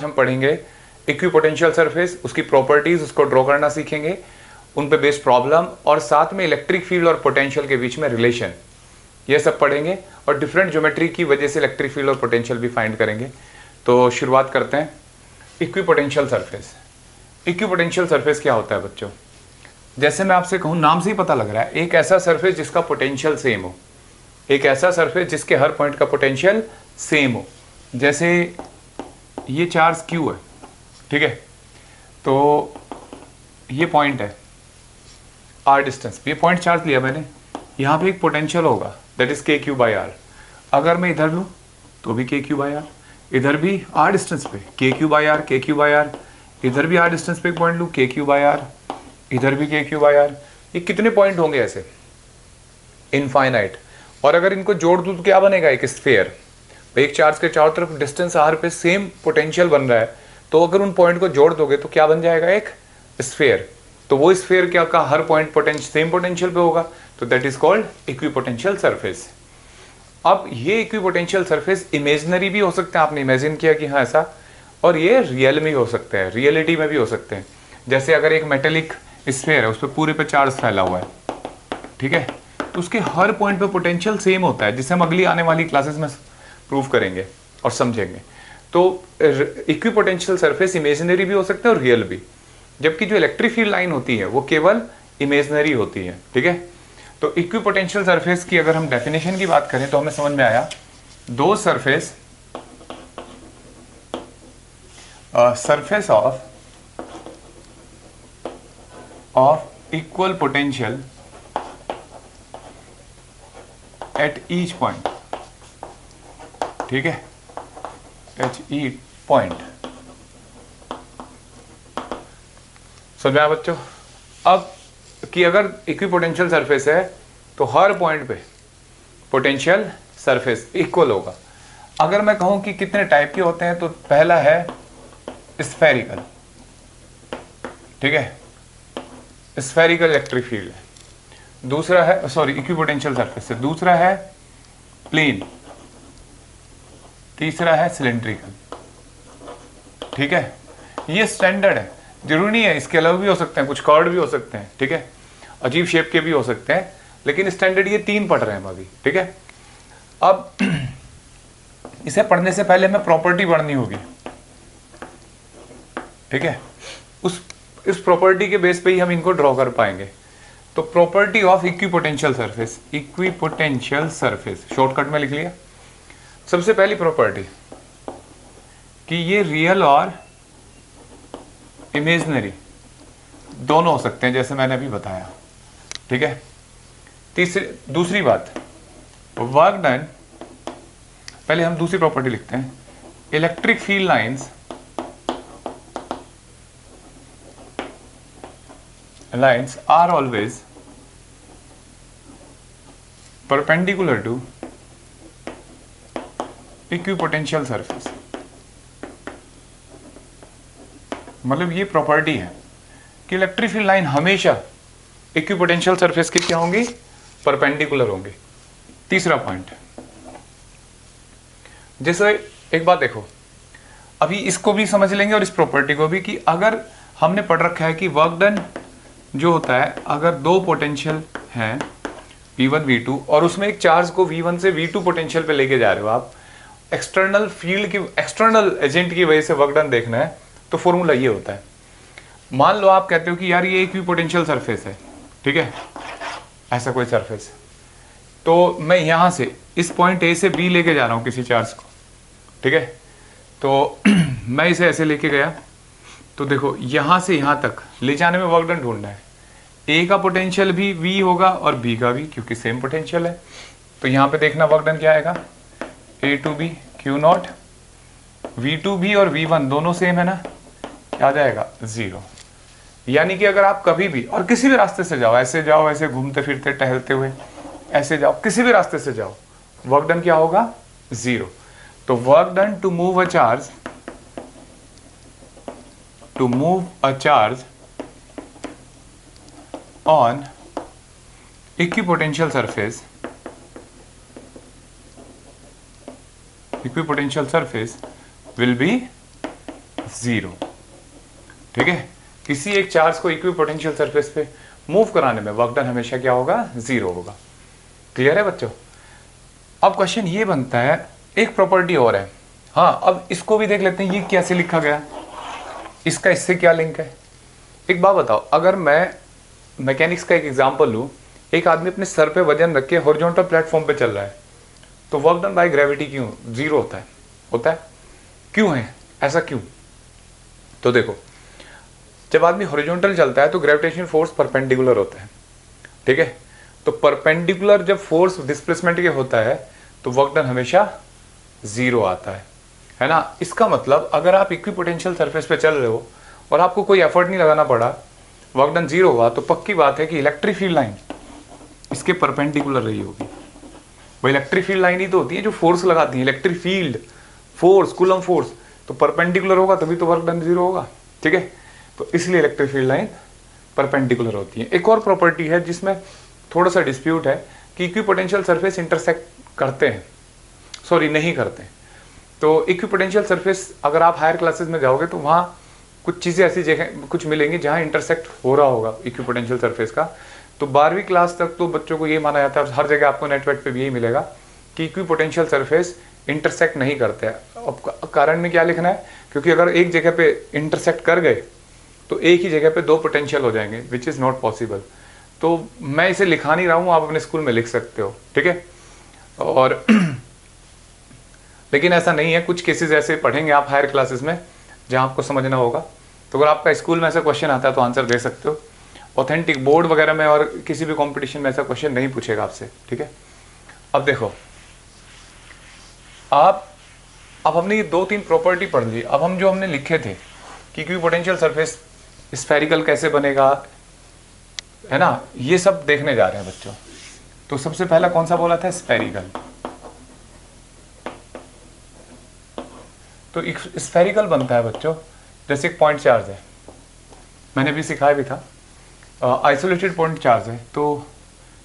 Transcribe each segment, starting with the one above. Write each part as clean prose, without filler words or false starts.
हम पढ़ेंगे equipotential surface, उसकी प्रॉपर्टीज, उसको ड्रॉ करना सीखेंगे, उन पे बेस्ड प्रॉब्लम और साथ में इलेक्ट्रिक फील्ड और पोटेंशियल के बीच में रिलेशन, ये सब पढ़ेंगे और डिफरेंट ज्योमेट्री की वजह से इलेक्ट्रिक फील्ड और पोटेंशियल भी फाइंड करेंगे। तो शुरुआत करते हैं। Equipotential surface. इक्विपोटेंशियल सरफेस क्या होता है बच्चों? जैसे मैं आपसे कहूँ, नाम से ही पता लग रहा है, एक ऐसा सरफेस जिसका पोटेंशियल सेम हो, एक ऐसा सरफेस जिसके हर पॉइंट का पोटेंशियल सेम हो। जैसे ये चार्ज Q है, ठीक है, तो ये पॉइंट है r डिस्टेंस, ये पॉइंट चार्ज लिया मैंने, यहाँ पे एक पोटेंशियल होगा दैट इज KQ/R। अगर मैं इधर लूँ तो भी KQ/R, इधर भी r डिस्टेंस पे KQ/R, KQ/R, इधर भी r डिस्टेंस पे एक पॉइंट लूँ KQ/R, इधर भी KQ/R। ये कितने पॉइंट होंगे ऐसे? इनफाइनाइट। और अगर इनको जोड़ दूँ तो क्या बनेगा? एक स्फीयर। एक चार्ज के चारों तरफ डिस्टेंस r पे सेम पोटेंशियल बन रहा है, तो अगर उन पॉइंट को जोड़ दोगे तो क्या बन जाएगा? एक स्फीयर। तो वो स्फीयर क्या का हर पॉइंट सेम पोटेंशियल पे होगा, तो that is called equipotential surface. अब ये इक्विपोटेंशियल सरफेस इमेजिनरी भी हो सकते हैं, आपने इमेजिन किया कि हाँ ऐसा, और ये रियल में भी हो सकते हैं, रियलिटी में भी हो सकते हैं। जैसे अगर एक मेटेलिक स्फीयर है, उस पर पूरे पे चार्ज फैला हुआ है, ठीक है, तो उसके हर पॉइंट पे पोटेंशियल सेम होता है, जिसे हम अगली आने वाली क्लासेस में प्रूव करेंगे और समझेंगे। तो इक्विपोटेंशियल सरफेस इमेजिनरी भी हो सकते हैं और रियल भी, जबकि जो इलेक्ट्रिक फील्ड लाइन होती है वो केवल इमेजिनरी होती है, ठीक है। तो इक्विपोटेंशियल सरफेस की अगर हम डेफिनेशन की बात करें तो हमें समझ में आया, दो surface of equal potential at each point, ठीक है, एच ई पॉइंट। समझ में आया बच्चों? अब कि अगर इक्विपोटेंशियल सरफेस है तो हर पॉइंट पे पोटेंशियल सरफेस इक्वल होगा। अगर मैं कहूं कि कितने टाइप के होते हैं, तो पहला है स्फेरिकल, ठीक है, स्फेरिकल इलेक्ट्रिक फील्ड है। दूसरा है, सॉरी, इक्विपोटेंशियल सरफेस है। दूसरा है प्लेन, तीसरा है सिलेंड्रिकल, ठीक है। ये स्टैंडर्ड है, जरूरी नहीं है, इसके अलावा भी हो सकते हैं, कुछ कर्ड भी हो सकते हैं, ठीक है, अजीब शेप के भी हो सकते हैं, लेकिन स्टैंडर्ड ये तीन पढ़ रहे हैं हम अभी, ठीक है। अब इसे पढ़ने से पहले हमें प्रॉपर्टी पढ़नी होगी, ठीक है, इस प्रॉपर्टी के बेस पे ही हम इनको ड्रॉ कर पाएंगे। तो property of equipotential surface, equipotential surface shortcut में लिख लिया। सबसे पहली प्रॉपर्टी कि ये रियल और इमेजिनरी दोनों हो सकते हैं, जैसे मैंने अभी बताया, ठीक है। दूसरी बात, वर्क डन, पहले हम दूसरी प्रॉपर्टी लिखते हैं, electric field lines are always perpendicular to equipotential surface. मतलब ये प्रॉपर्टी है कि इलेक्ट्रिक फील्ड लाइन हमेशा इक्विपोटेंशियल सरफेस की क्या होंगी? परपेंडिकुलर होंगी। तीसरा पॉइंट, जैसे एक बात देखो, अभी इसको भी समझ लेंगे और इस प्रॉपर्टी को भी, कि अगर हमने पढ़ रखा है कि वर्क डन जो होता है, अगर दो पोटेंशियल हैं V1 V2 और उसमें एक चार्ज को V1 से V2 पोटेंशियल पे लेके जा रहे हो आप, एक्सटर्नल फील्ड की, एक्सटर्नल एजेंट की वजह से वर्क डन देखना है, तो फॉर्मूला ये होता है। मान लो आप कहते हो कि यार ये इक्विपोटेंशियल सरफेस है, ठीक है, ऐसा कोई सरफेस, तो मैं यहां से इस पॉइंट A से B लेके जा रहा हूं किसी चार्ज को, ठीक है, तो मैं इसे ऐसे लेके गया, तो देखो यहां से यहां तक ले जाने में वर्क डन ढूंढना है। A का पोटेंशियल भी V होगा और B का भी, क्योंकि सेम पोटेंशियल है। तो यहां पे देखना वर्क डन क्या आएगा, A to B Q0, V2B और V1 दोनों सेम है ना, क्या आ जाएगा? 0। यानी कि अगर आप कभी भी और किसी भी रास्ते से जाओ, ऐसे घूमते फिरते टहलते हुए ऐसे जाओ, किसी भी रास्ते से जाओ, वर्क डन क्या होगा? 0। तो work done to move a charge on equipotential surface will be 0। ठीक है, किसी एक चार्ज को इक्विपोटेंशियल सरफेस पे मूव कराने में वर्क डन हमेशा क्या होगा, 0 होगा। क्लियर है बच्चों? अब क्वेश्चन ये बनता है, एक प्रॉपर्टी और है। हाँ, अब इसको भी देख लेते हैं, ये कैसे लिखा गया, इसका इससे क्या लिंक है। एक बात बताओ, अगर मैं मैकेनिक्स का एक एग्जांपल लूँ, एक आदमी अपने सर पे वजन रख के हॉरिजॉन्टल प्लेटफॉर्म पे चल रहा है, तो वर्क डन बाय ग्रेविटी क्यों 0 होता है? होता है, क्यों है ऐसा, क्यों? तो देखो, जब आदमी हॉरिजॉन्टल चलता है तो ग्रेविटेशन फोर्स परपेंडिकुलर होता है। ठीक है, तो परपेंडिकुलर जब फोर्स डिस्प्लेसमेंट के होता है तो वर्क डन हमेशा 0 आता है ना। इसका मतलब अगर आप इक्विपोटेंशियल सरफेस पे चल रहे हो और आपको कोई एफर्ट नहीं लगाना पड़ा, वर्क डन 0 हुआ, तो पक्की बात है कि इलेक्ट्रिक फील्ड लाइन इसके परपेंडिकुलर रही होगी। वो इलेक्ट्रिक फील्ड लाइन ही तो होती है जो फोर्स लगाती है, electric field force, coulomb force, तो परपेंडिकुलर होगा तभी तो वर्क डन 0 होगा। ठीक है, तो इसलिए इलेक्ट्रिक फील्ड लाइन परपेंडिकुलर होती है। एक और प्रॉपर्टी है जिसमें थोड़ा सा डिस्प्यूट है कि इक्विपोटेंशियल सरफेस इंटरसेक्ट करते हैं, सॉरी नहीं करते। तो इक्विपोटेंशियल सरफेस अगर आप हायर क्लासेस में जाओगे तो वहाँ कुछ चीज़ें ऐसी जगह कुछ मिलेंगी जहाँ इंटरसेक्ट हो रहा होगा इक्विपोटेंशियल सरफेस का। तो 12वीं क्लास तक तो बच्चों को ये माना जाता है, और हर जगह आपको नेटवर्क पे भी यही मिलेगा कि इक्विपोटेंशियल सरफेस इंटरसेक्ट नहीं करते हैं। अब कारण में क्या लिखना है, क्योंकि अगर एक जगह पे इंटरसेक्ट कर गए तो एक ही जगह पे 2 पोटेंशियल हो जाएंगे, विच इज़ नॉट पॉसिबल। तो मैं इसे लिखा नहीं रहा हूँ, आप अपने स्कूल में लिख सकते हो। ठीक है, और लेकिन ऐसा नहीं है, कुछ केसेस ऐसे पढ़ेंगे आप हायर क्लासेस में जहाँ आपको समझना होगा। तो अगर आपका स्कूल में ऐसा क्वेश्चन आता है तो आंसर दे सकते हो। ऑथेंटिक बोर्ड वगैरह में और किसी भी कंपटीशन में ऐसा क्वेश्चन नहीं पूछेगा आपसे। ठीक है, अब देखो, अब हमने ये 2-3 प्रॉपर्टी पढ़ ली। अब हम जो हमने लिखे थे कि इक्विपोटेंशियल सरफेस स्फेरिकल कैसे बनेगा, है ना, ये सब देखने जा रहे हैं बच्चों। तो सबसे पहला कौन सा बोला था, स्फेरिकल। तो स्फेरिकल बनता है बच्चों जैसे एक पॉइंट चार्ज है, मैंने भी सिखाया भी था, आइसोलेटेड पॉइंट चार्ज है। तो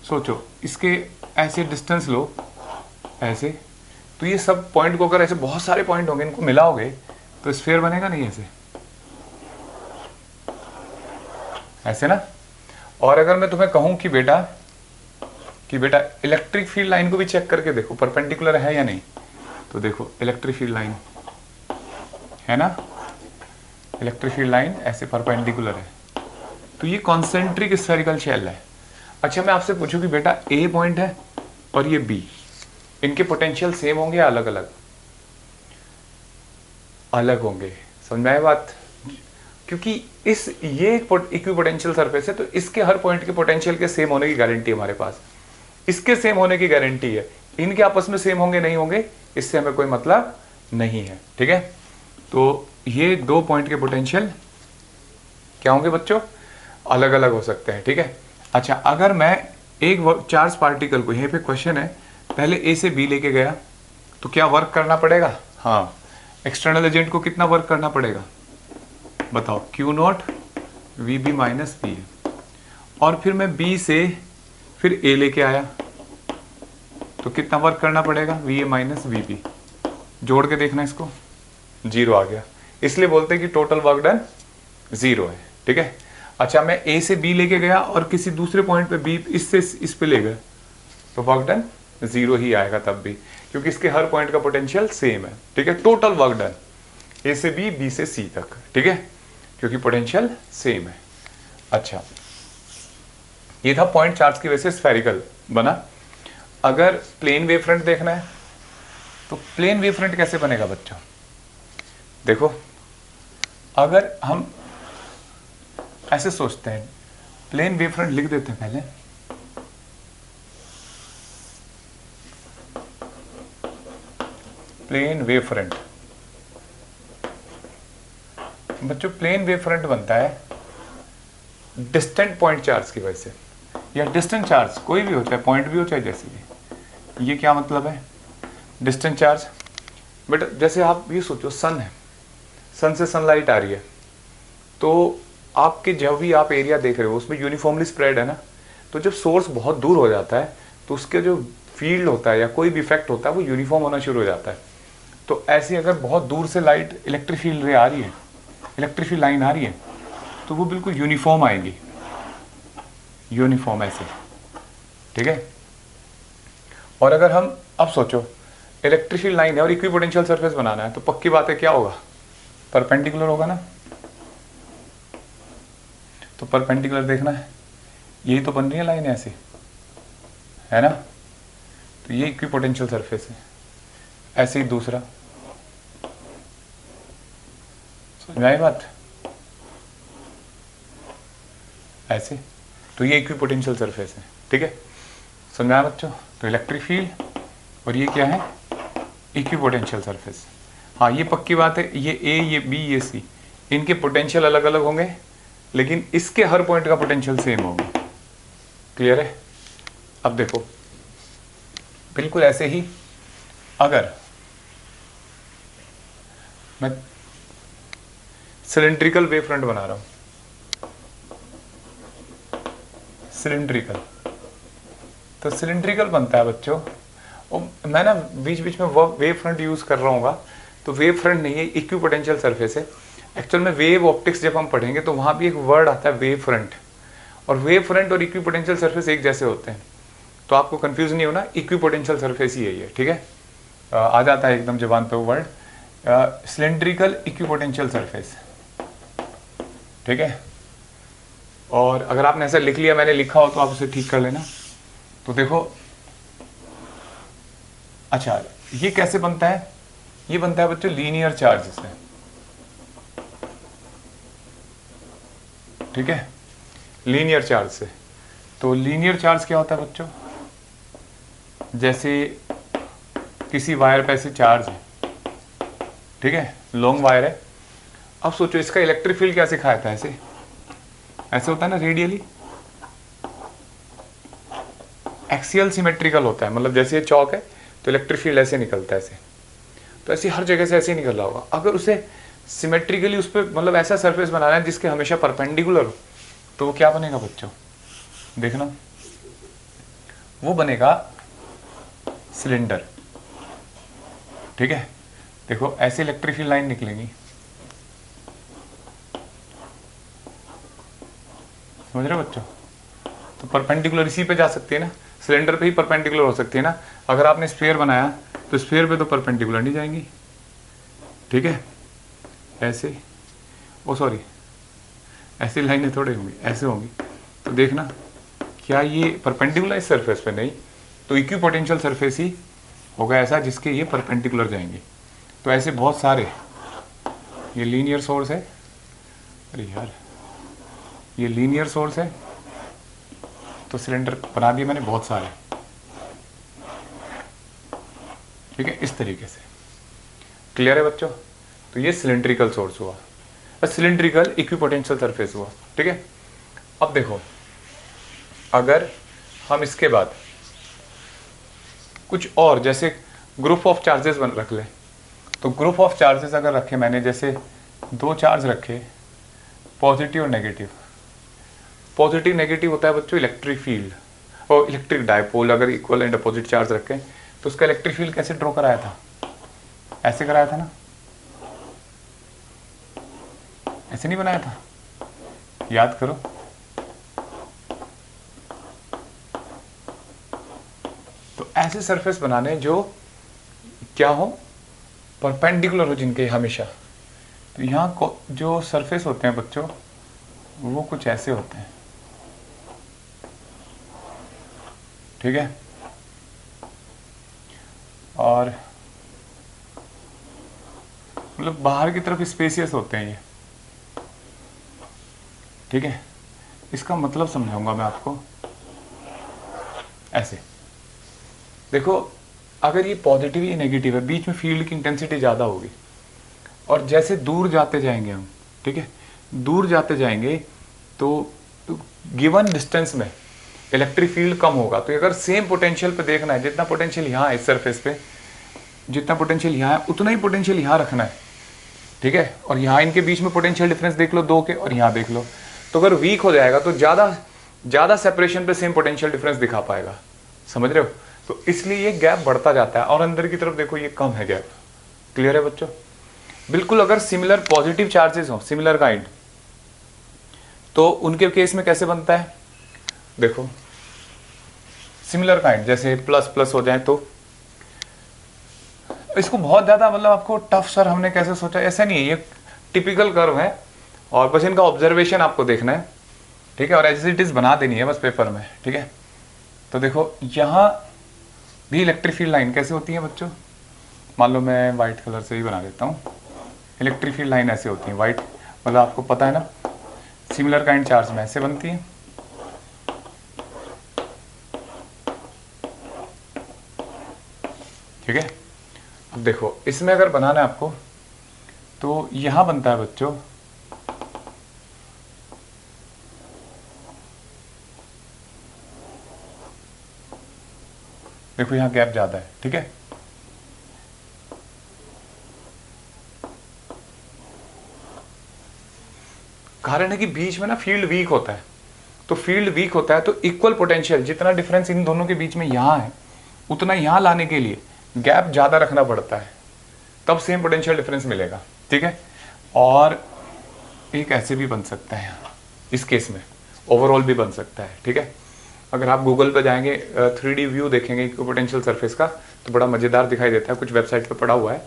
सोचो इसके ऐसे डिस्टेंस लो ऐसे, तो ये सब पॉइंट को अगर ऐसे बहुत सारे पॉइंट होंगे, इनको मिलाओगे तो स्फीयर बनेगा नहीं ऐसे, ऐसे ना। और अगर मैं तुम्हें कहूं कि बेटा इलेक्ट्रिक फील्ड लाइन को भी चेक करके देखो परपेंडिकुलर है या नहीं, तो देखो इलेक्ट्रिक फील्ड लाइन है ना, इलेक्ट्रिक फील्ड लाइन ऐसे परपेंडिकुलर है, तो ये कॉन्सेंट्रिक स्फेरिकल शेल है। अच्छा, मैं आपसे पूछूं कि बेटा ए पॉइंट है और ये बी, इनके पोटेंशियल सेम होंगे या अलग अलग? अलग होंगे। समझ में आया बात? क्योंकि ये इक्विपोटेंशियल सरफेस है, तो इसके हर पॉइंट के पोटेंशियल के सेम होने की गारंटी हमारे पास, इसके सेम होने की गारंटी है। इनके आपस में सेम होंगे नहीं होंगे इससे हमें कोई मतलब नहीं है। ठीक है, तो ये 2 पॉइंट के पोटेंशियल क्या होंगे बच्चों, अलग अलग हो सकते हैं। ठीक है, अच्छा, अगर मैं एक चार्ज पार्टिकल को, यहीं पे क्वेश्चन है, पहले ए से बी लेके गया तो क्या वर्क करना पड़ेगा? हाँ, एक्सटर्नल एजेंट को कितना वर्क करना पड़ेगा बताओ, Q0 VB माइनस बी। और फिर मैं बी से फिर ए लेके आया तो कितना वर्क करना पड़ेगा, VA माइनस VB। जोड़ के देखना इसको, 0 आ गया, इसलिए बोलते हैं कि टोटल वर्क डन 0 है। ठीक है, अच्छा, मैं ए से बी लेके गया और किसी दूसरे पॉइंट पे बी इससे इस पे ले गए तो वर्क डन 0 ही आएगा तब भी, क्योंकि इसके हर पॉइंट का पोटेंशियल सेम है। ठीक है, टोटल वर्क डन ए से बी, बी से सी तक। ठीक है, क्योंकि पोटेंशियल सेम है। अच्छा, ये था पॉइंट चार्ज की वजह से स्फेरिकल बना। अगर प्लेन वेव फ्रंट देखना है तो प्लेन वेव फ्रंट कैसे बनेगा बच्चों? देखो, अगर हम ऐसे सोचते हैं, प्लेन वेव फ्रंट लिख देते हैं पहले, प्लेन वेव फ्रंट बच्चों, प्लेन वेव फ्रंट बनता है डिस्टेंट पॉइंट चार्ज की वजह से, या डिस्टेंट चार्ज कोई भी हो, चाहे पॉइंट भी हो चाहे जैसे भी। ये क्या मतलब है डिस्टेंट चार्ज? बेटा जैसे आप ये सोचो, सन है, सन से सनलाइट आ रही है, तो आपके जब भी आप एरिया देख रहे हो उसमें यूनिफॉर्मली स्प्रेड है ना, तो जब सोर्स बहुत दूर हो जाता है तो उसके जो फील्ड होता है या कोई भी इफेक्ट होता है वो यूनिफॉर्म होना शुरू हो जाता है। तो ऐसे अगर बहुत दूर से लाइट इलेक्ट्रिक फील्ड रे आ रही है इलेक्ट्रिक फील्ड लाइन आ रही है तो वो बिल्कुल यूनिफॉर्म आएंगी, यूनिफॉर्म ऐसे, ठीक है। और अगर हम अब सोचो इलेक्ट्रिक फील्ड लाइन है और इक्विपोटेंशियल सरफेस बनाना है तो पक्की बात है क्या होगा, परपेंडिकुलर होगा ना। तो परपेंडिकुलर देखना है, यही तो बन रही है लाइन ऐसे, है ना। तो ये इक्विपोटेंशियल सरफेस है। ऐसे ही दूसरा, समझ में आई बात, ऐसे। तो ये इक्विपोटेंशियल सरफेस है, ठीक है, समझ में आया बच्चों। तो इलेक्ट्रिक फील्ड और ये क्या है, इक्विपोटेंशियल सरफेस। हाँ ये पक्की बात है, ये ए, ये बी, ये सी, इनके पोटेंशियल अलग अलग होंगे लेकिन इसके हर पॉइंट का पोटेंशियल सेम होगा। क्लियर है। अब देखो बिल्कुल ऐसे ही अगर मैं सिलेंड्रिकल वेव फ्रंट बना रहा हूं, सिलेंड्रिकल, तो सिलेंड्रिकल बनता है बच्चों, और मैं ना बीच बीच में वेव फ्रंट यूज कर रहा हूँ, तो वेव फ्रंट नहीं है, इक्विपोटेंशियल सरफेस है। एक्चुअल में वेव ऑप्टिक्स जब हम पढ़ेंगे तो वहां भी एक वर्ड आता है वेव फ्रंट, और वेव फ्रंट और इक्विपोटेंशियल सरफेस एक जैसे होते हैं, तो आपको कंफ्यूज नहीं होना, इक्विपोटेंशियल सरफेस ही है ये, ठीक है। आ जाता है एकदम जबान पे वो वर्ड, सिलेंड्रिकल इक्विपोटेंशियल सरफेस, ठीक है। और अगर आपने ऐसा लिख लिया, मैंने लिखा हो तो आप उसे ठीक कर लेना। तो देखो अच्छा ये कैसे बनता है, ये बनता है बच्चों लीनियर चार्ज से, ठीक है, लीनियर चार्ज से। तो लीनियर चार्ज क्या होता है बच्चों, जैसे किसी वायर पे ऐसे चार्ज है, ठीक है, लॉन्ग वायर है। अब सोचो इसका इलेक्ट्रिक फील्ड क्या सिखाया था, ऐसे ऐसे होता है ना, रेडियली एक्सियल सिमेट्रिकल होता है, मतलब जैसे ये चौक है तो इलेक्ट्रिक फील्ड ऐसे निकलता है ऐसे, तो ऐसे हर जगह से ऐसे ही निकल रहा होगा। अगर उसे सिमेट्रिकली उस पर मतलब ऐसा सरफेस बनाना है जिसके हमेशा परपेंडिकुलर हो, तो वो क्या बनेगा बच्चों, देखना, वो बनेगा सिलेंडर, ठीक है। देखो ऐसे इलेक्ट्रिक फील्ड लाइन निकलेंगी, समझ रहे हो बच्चों। तो परपेंडिकुलर इसी पे जा सकती है ना, सिलेंडर पे ही परपेंडिकुलर हो सकती है ना। अगर आपने स्फीयर बनाया तो स्फीयर पे तो परपेंडिकुलर नहीं जाएंगी, ठीक है, ऐसे, ओ सॉरी ऐसी लाइनें थोड़ी होंगी, ऐसे होंगी। तो देखना क्या ये परपेंडिकुलर इस सरफेस पे, नहीं, तो इक्विपोटेंशियल सरफेस ही होगा ऐसा जिसके ये परपेंडिकुलर जाएंगे। तो ऐसे बहुत सारे, ये लीनियर सोर्स है, अरे यार ये लीनियर सोर्स है, तो सिलेंडर बना दिए मैंने बहुत सारे, ठीक है, इस तरीके से। क्लियर है बच्चों। तो ये सिलेंड्रिकल सोर्स हुआ, सिलेंड्रिकल इक्विपोटेंशियल सरफेस हुआ, ठीक है। अब देखो अगर हम इसके बाद कुछ और जैसे ग्रुप ऑफ चार्जेस बन रख लें, तो ग्रुप ऑफ चार्जेस अगर रखे मैंने, जैसे दो चार्ज रखे, पॉजिटिव और नेगेटिव। पॉजिटिव नेगेटिव होता है बच्चों इलेक्ट्रिक फील्ड, और इलेक्ट्रिक डायपोल अगर इक्वल एंड अपोजिट चार्ज रखें तो उसका इलेक्ट्रिक फील्ड कैसे ड्रॉ कराया था, ऐसे कराया था ना, ऐसे नहीं बनाया था, याद करो। तो ऐसे सरफेस बनाने जो क्या हो, परपेंडिकुलर हो जिनके हमेशा। तो यहाँ जो सरफेस होते हैं बच्चों वो कुछ ऐसे होते हैं, ठीक है। और मतलब बाहर की तरफ स्पेसियस होते हैं ये, ठीक है। इसका मतलब समझाऊंगा मैं आपको, ऐसे देखो, अगर ये पॉजिटिव या नेगेटिव है, बीच में फील्ड की इंटेंसिटी ज़्यादा होगी, और जैसे दूर जाते जाएंगे हम, ठीक है, दूर जाते जाएंगे तो गिवन डिस्टेंस में इलेक्ट्रिक फील्ड कम होगा। तो अगर सेम पोटेंशियल पे देखना है, जितना पोटेंशियल यहाँ है इस सरफेस पे, जितना पोटेंशियल यहाँ है उतना ही पोटेंशियल यहाँ रखना है, ठीक है। और यहाँ इनके बीच में पोटेंशियल डिफरेंस देख लो दो के, और यहाँ देख लो। तो अगर वीक हो जाएगा तो ज़्यादा सेपरेशन पे सेम पोटेंशियल डिफरेंस दिखा पाएगा, समझ रहे हो। तो इसलिए ये गैप बढ़ता जाता है, और अंदर की तरफ देखो ये कम है गैप। क्लियर है बच्चों। बिल्कुल अगर सिमिलर पॉजिटिव चार्जेस हो, सिमिलर काइंड, तो उनके केस में कैसे बनता है, देखो सिमिलर काइंड जैसे प्लस प्लस हो जाए तो इसको बहुत ज्यादा मतलब आपको टफ सर हमने कैसे सोचा, ऐसा नहीं है, ये टिपिकल कर्व है और बस इनका ऑब्जर्वेशन आपको देखना है, ठीक है, और एज इट इज बना देनी है बस पेपर में, ठीक है। तो देखो यहां भी इलेक्ट्रिक फील्ड लाइन कैसे होती है बच्चों, मान लो मैं व्हाइट कलर से ही बना देता हूँ। इलेक्ट्रिक फील्ड लाइन ऐसे होती है, व्हाइट मतलब आपको पता है ना, सिमिलर काइंड चार्ज में ऐसे बनती है, ठीक है। अब देखो इसमें अगर बनाना है आपको तो यहां बनता है बच्चों, देखो यहां गैप ज्यादा है, ठीक है। कारण है कि बीच में ना फील्ड वीक होता है, तो फील्ड वीक होता है तो इक्वल पोटेंशियल, जितना डिफरेंस इन दोनों के बीच में यहां है उतना यहां लाने के लिए गैप ज्यादा रखना पड़ता है, तब सेम पोटेंशियल डिफरेंस मिलेगा, ठीक है। और एक ऐसे भी बन सकता है इस केस में, ओवरऑल भी बन सकता है, ठीक है। अगर आप गूगल पर जाएंगे 3D व्यू देखेंगे पोटेंशियल सरफेस का तो बड़ा मजेदार दिखाई देता है, कुछ वेबसाइट पे पड़ा हुआ है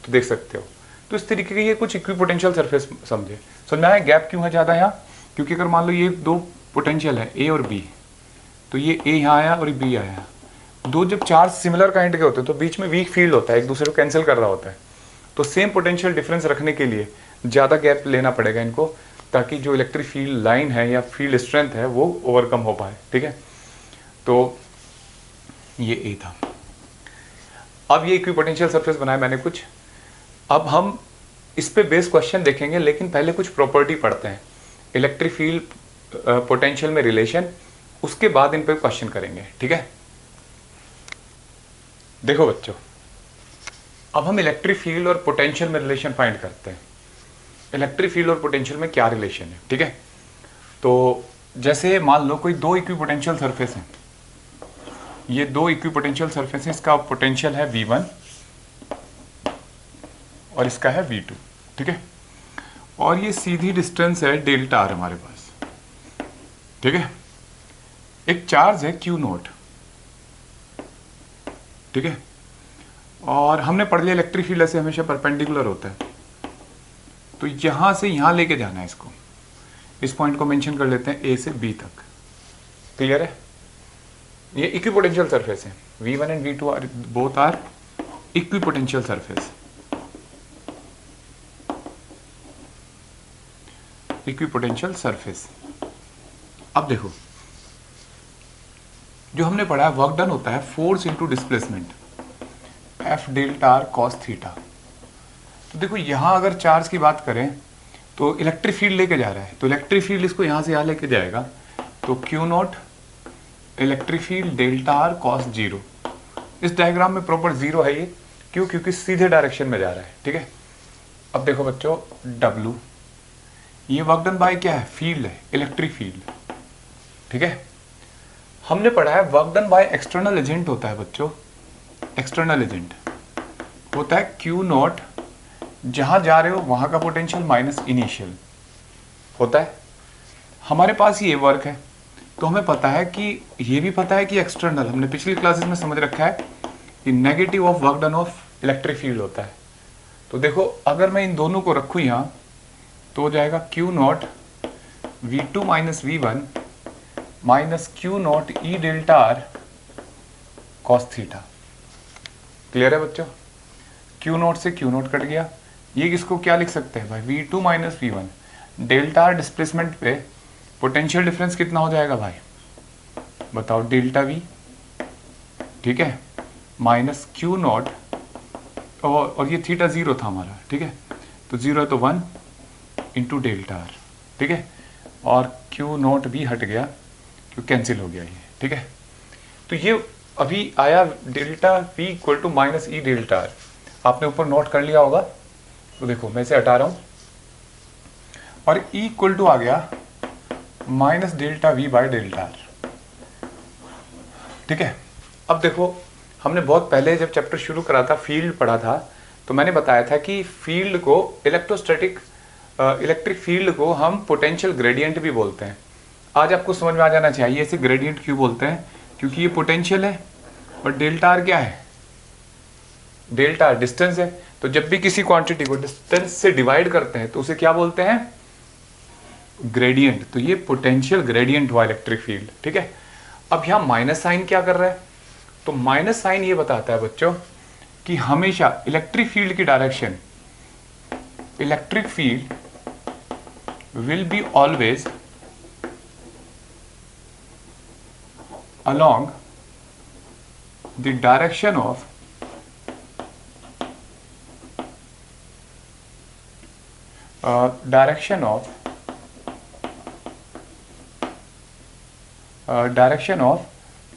तो देख सकते हो। तो इस तरीके के ये कुछ इक्विपोटेंशियल सरफेस समझे, समझ में आया गैप क्यों है ज्यादा यहाँ, क्योंकि अगर मान लो ये दो पोटेंशियल है ए और बी, तो ये ए यहाँ आया और बी आया, दो जब चार्ज सिमिलर काइंड के होते हैं तो बीच में वीक फील्ड होता है, एक दूसरे को कैंसिल कर रहा होता है, तो सेम पोटेंशियल डिफरेंस रखने के लिए ज़्यादा गैप लेना पड़ेगा इनको, ताकि जो इलेक्ट्रिक फील्ड लाइन है या फील्ड स्ट्रेंथ है वो ओवरकम हो पाए, ठीक है। तो ये ए था। अब ये इक्विपोटेंशियल सरफेस बनाया मैंने कुछ, अब हम इस पे बेस क्वेश्चन देखेंगे, लेकिन पहले कुछ प्रॉपर्टी पढ़ते हैं, इलेक्ट्रिक फील्ड पोटेंशियल में रिलेशन, उसके बाद इन पे क्वेश्चन करेंगे, ठीक है। देखो बच्चों, अब हम इलेक्ट्रिक फील्ड और पोटेंशियल में रिलेशन फाइंड करते हैं। इलेक्ट्रिक फील्ड और पोटेंशियल में क्या रिलेशन है, ठीक है। तो जैसे मान लो कोई दो इक्विपोटेंशियल सरफेस हैं, ये दो इक्विपोटेंशियल सरफेस है, इसका पोटेंशियल है V1 और इसका है V2, ठीक है। और ये सीधी डिस्टेंस है डेल्टा आर हमारे पास, ठीक है। एक चार्ज है Q नोट, ठीक है। और हमने पढ़ लिया इलेक्ट्रिक फील्ड ऐसे हमेशा परपेंडिकुलर होता है, तो यहां से यहां लेके जाना है इसको, इस पॉइंट को मेंशन कर लेते हैं A से B तक, क्लियर है। ये इक्विपोटेंशियल सरफेस है, V1 and V2 are both are equipotential surface, equipotential surface. अब देखो जो हमने पढ़ा है वर्क डन होता है force into displacement, F delta R cos theta. तो देखो यहां अगर चार्ज की बात करें तो इलेक्ट्रिक फील्ड लेके जा रहा है, तो इलेक्ट्रिक फील्ड इसको यहां से यहां लेके जाएगा, तो Q not electric field delta R cos zero, इस डायग्राम में प्रॉपर जीरो है ये, क्यों, क्योंकि सीधे डायरेक्शन में जा रहा है, ठीक है। अब देखो बच्चों W, ये वर्क डन बाय क्या है, फील्ड है, इलेक्ट्रिक फील्ड, ठीक है। हमने पढ़ा है work done by external agent होता है बच्चों, एक्सटर्नल एजेंट होता है Q नॉट, जहां जा रहे हो वहां का पोटेंशियल माइनस इनिशियल होता है। हमारे पास ये वर्क है तो हमें पता है कि ये भी पता है कि एक्सटर्नल, हमने पिछली क्लासेस में समझ रखा है कि negative of work done of electric field होता है। तो देखो अगर मैं इन दोनों को रखूं यहां तो हो जाएगा Q not V2 minus V1 minus Q not E delta R cos theta, clear है बच्चों। Q नॉट से Q नॉट कट गया, ये किसको क्या लिख सकते हैं भाई, V2 minus V1, delta R displacement पे पोटेंशियल डिफरेंस कितना हो जाएगा भाई बताओ, डेल्टा V, ठीक है, माइनस Q नॉट, और ये थीटा जीरो था हमारा, ठीक है, तो जीरो है तो 1 इंटू डेल्टा आर, ठीक है, और Q नॉट भी हट गया क्यों कैंसिल हो गया ये, ठीक है। तो ये अभी आया delta V equal to minus E delta R, आपने ऊपर नोट कर लिया होगा, तो देखो मैं इसे हटा रहा हूं, और E इक्वल टू आ गया minus delta V by delta R, ठीक है। अब देखो हमने बहुत पहले जब चैप्टर शुरू करा था, फील्ड पढ़ा था, तो मैंने बताया था कि फील्ड को इलेक्ट्रिक फील्ड को हम पोटेंशियल ग्रेडियंट भी बोलते हैं। आज आपको समझ में आ जाना चाहिए इसे ग्रेडियंट क्यों बोलते हैं, क्योंकि ये पोटेंशियल है और डेल्टा आर क्या है, डेल्टा आर डिस्टेंस है। तो जब भी किसी क्वांटिटी को डिस्टेंस से डिवाइड करते हैं तो उसे क्या बोलते हैं, ग्रेडियंट। तो ये पोटेंशियल ग्रेडियंट हुआ इलेक्ट्रिक फील्ड, ठीक है। अब यहां माइनस साइन क्या कर रहा है, तो माइनस साइन ये बताता है बच्चों कि हमेशा इलेक्ट्रिक फील्ड की direction, electric field will be always along the direction of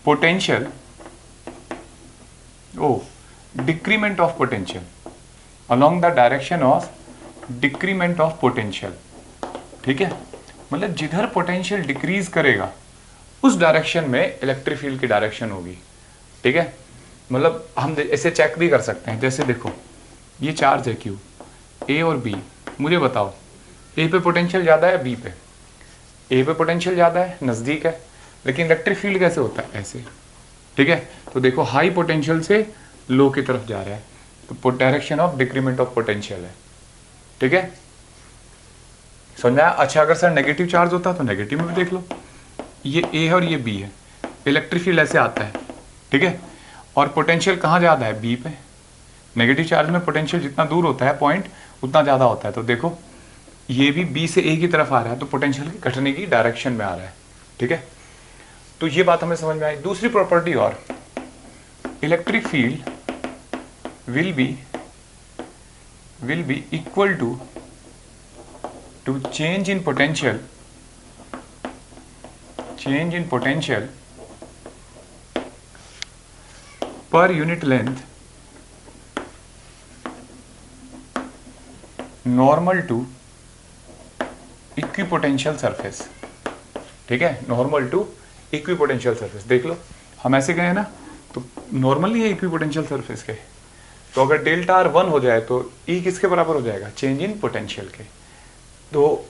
potential, decrement of potential, along the direction of decrement of potential, ठीक है। मतलब जिधर पोटेंशियल डिक्रीज करेगा उस डायरेक्शन में इलेक्ट्रिक फील्ड की डायरेक्शन होगी, ठीक है। मतलब हम ऐसे चेक भी कर सकते हैं, जैसे देखो ये चार्ज है क्यू, ए और बी, मुझे बताओ ए पे पोटेंशियल ज़्यादा है बी पे, ए पे पोटेंशियल ज़्यादा है, नज़दीक है, लेकिन इलेक्ट्रिक फील्ड कैसे होता है, ऐसे, ठीक है। तो देखो हाई पोटेंशियल से लो की तरफ जा रहा है, तो direction of decrement of potential है, ठीक है, समझ में आया। अच्छा अगर सर नेगेटिव चार्ज होता तो नेगेटिव में भी देख लो, ये ए है और ये बी है, इलेक्ट्रिक फील्ड ऐसे आता है, ठीक है, और पोटेंशियल कहाँ ज़्यादा है, बी पे। नेगेटिव चार्ज में पोटेंशियल जितना दूर होता है पॉइंट उतना ज़्यादा होता है। तो देखो ये भी बी से ए की तरफ आ रहा है, तो पोटेंशियल घटने की डायरेक्शन में आ रहा है, ठीक है। तो ये बात हमें समझ में आई। दूसरी प्रॉपर्टी और, electric field will be equal to change in potential per unit length normal to equipotential surface, ठीक है, नॉर्मल टू इक्विपोटेंशियल सरफेस। देख लो हम ऐसे गए ना, तो नॉर्मली है इक्विपोटेंशियल सरफेस के, तो अगर डेल्टा आर 1 हो जाए तो ई किसके बराबर हो जाएगा, चेंज इन पोटेंशियल के। तो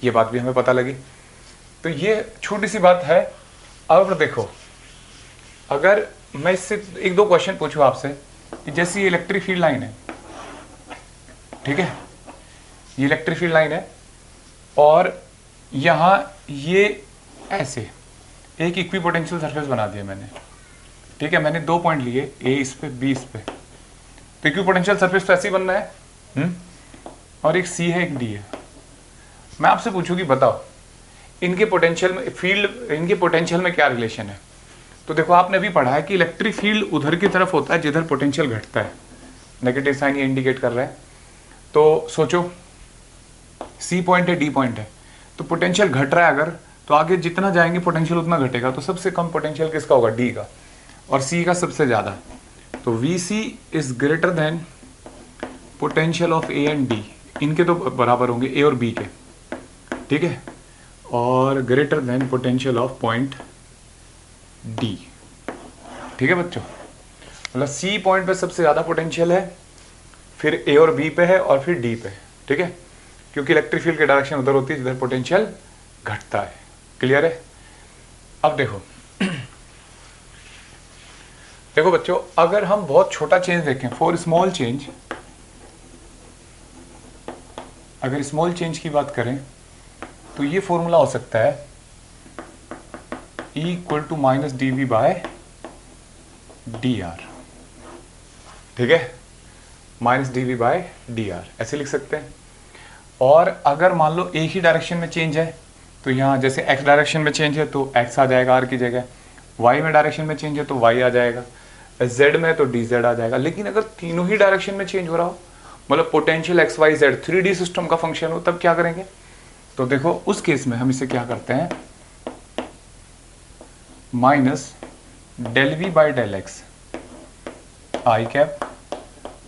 ये बात भी हमें पता लगी। तो ये छोटी सी बात है। अब देखो अगर मैं इससे एक दो क्वेश्चन पूछूं आपसे कि जैसे ये इलेक्ट्रिक फील्ड लाइन है, ठीक है, ये इलेक्ट्रिक फील्ड लाइन है और यहाँ ये ऐसे एक इक्विपोटेंशियल सरफेस बना दिया मैंने, ठीक है, मैंने 2 पॉइंट लिए, ए इस पे बी इस पे, तो इक्विपोटेंशियल सरफेस तो ऐसे ही बनना है, और एक सी है एक डी है। मैं आपसे पूछूं कि बताओ इनके पोटेंशियल में इनके पोटेंशियल में क्या रिलेशन है। तो देखो आपने अभी पढ़ा है कि इलेक्ट्रिक फील्ड उधर की तरफ होता है जिधर पोटेंशियल घटता है, नेगेटिव साइन ये इंडिकेट कर रहा है। तो सोचो सी पॉइंट है डी पॉइंट है, तो पोटेंशियल घट रहा है अगर, तो आगे जितना जाएंगे पोटेंशियल उतना घटेगा, तो सबसे कम पोटेंशियल किसका होगा, डी का, और सी का सबसे ज्यादा। तो V C is greater than potential of A and D, इनके तो बराबर होंगे ए और बी के, ठीक है, और greater than potential of point D, ठीक है बच्चों। मतलब सी पॉइंट पे सबसे ज्यादा पोटेंशियल है, फिर ए और बी पे है और फिर डी पे, ठीक है, क्योंकि इलेक्ट्रिक फील्ड की डायरेक्शन उधर होती है जिधर पोटेंशियल घटता है। क्लियर है। अब देखो देखो बच्चों, अगर हम बहुत छोटा चेंज देखें, फॉर स्मॉल चेंज, अगर स्मॉल चेंज की बात करें तो ये फॉर्मूला हो सकता है E equal to minus D V by D R, ठीक है, minus D V by D R ऐसे लिख सकते हैं। और अगर मान लो एक ही डायरेक्शन में चेंज है, तो यहाँ जैसे x डायरेक्शन में चेंज है तो x आ जाएगा r की जगह, y में डायरेक्शन में चेंज है तो y आ जाएगा, z में तो dz आ जाएगा। लेकिन अगर तीनों ही डायरेक्शन में चेंज हो रहा हो, मतलब potential x y z 3D system का फंक्शन हो, तब क्या करेंगे। तो देखो उस केस में हम इसे क्या करते हैं, minus del V by del X I cap,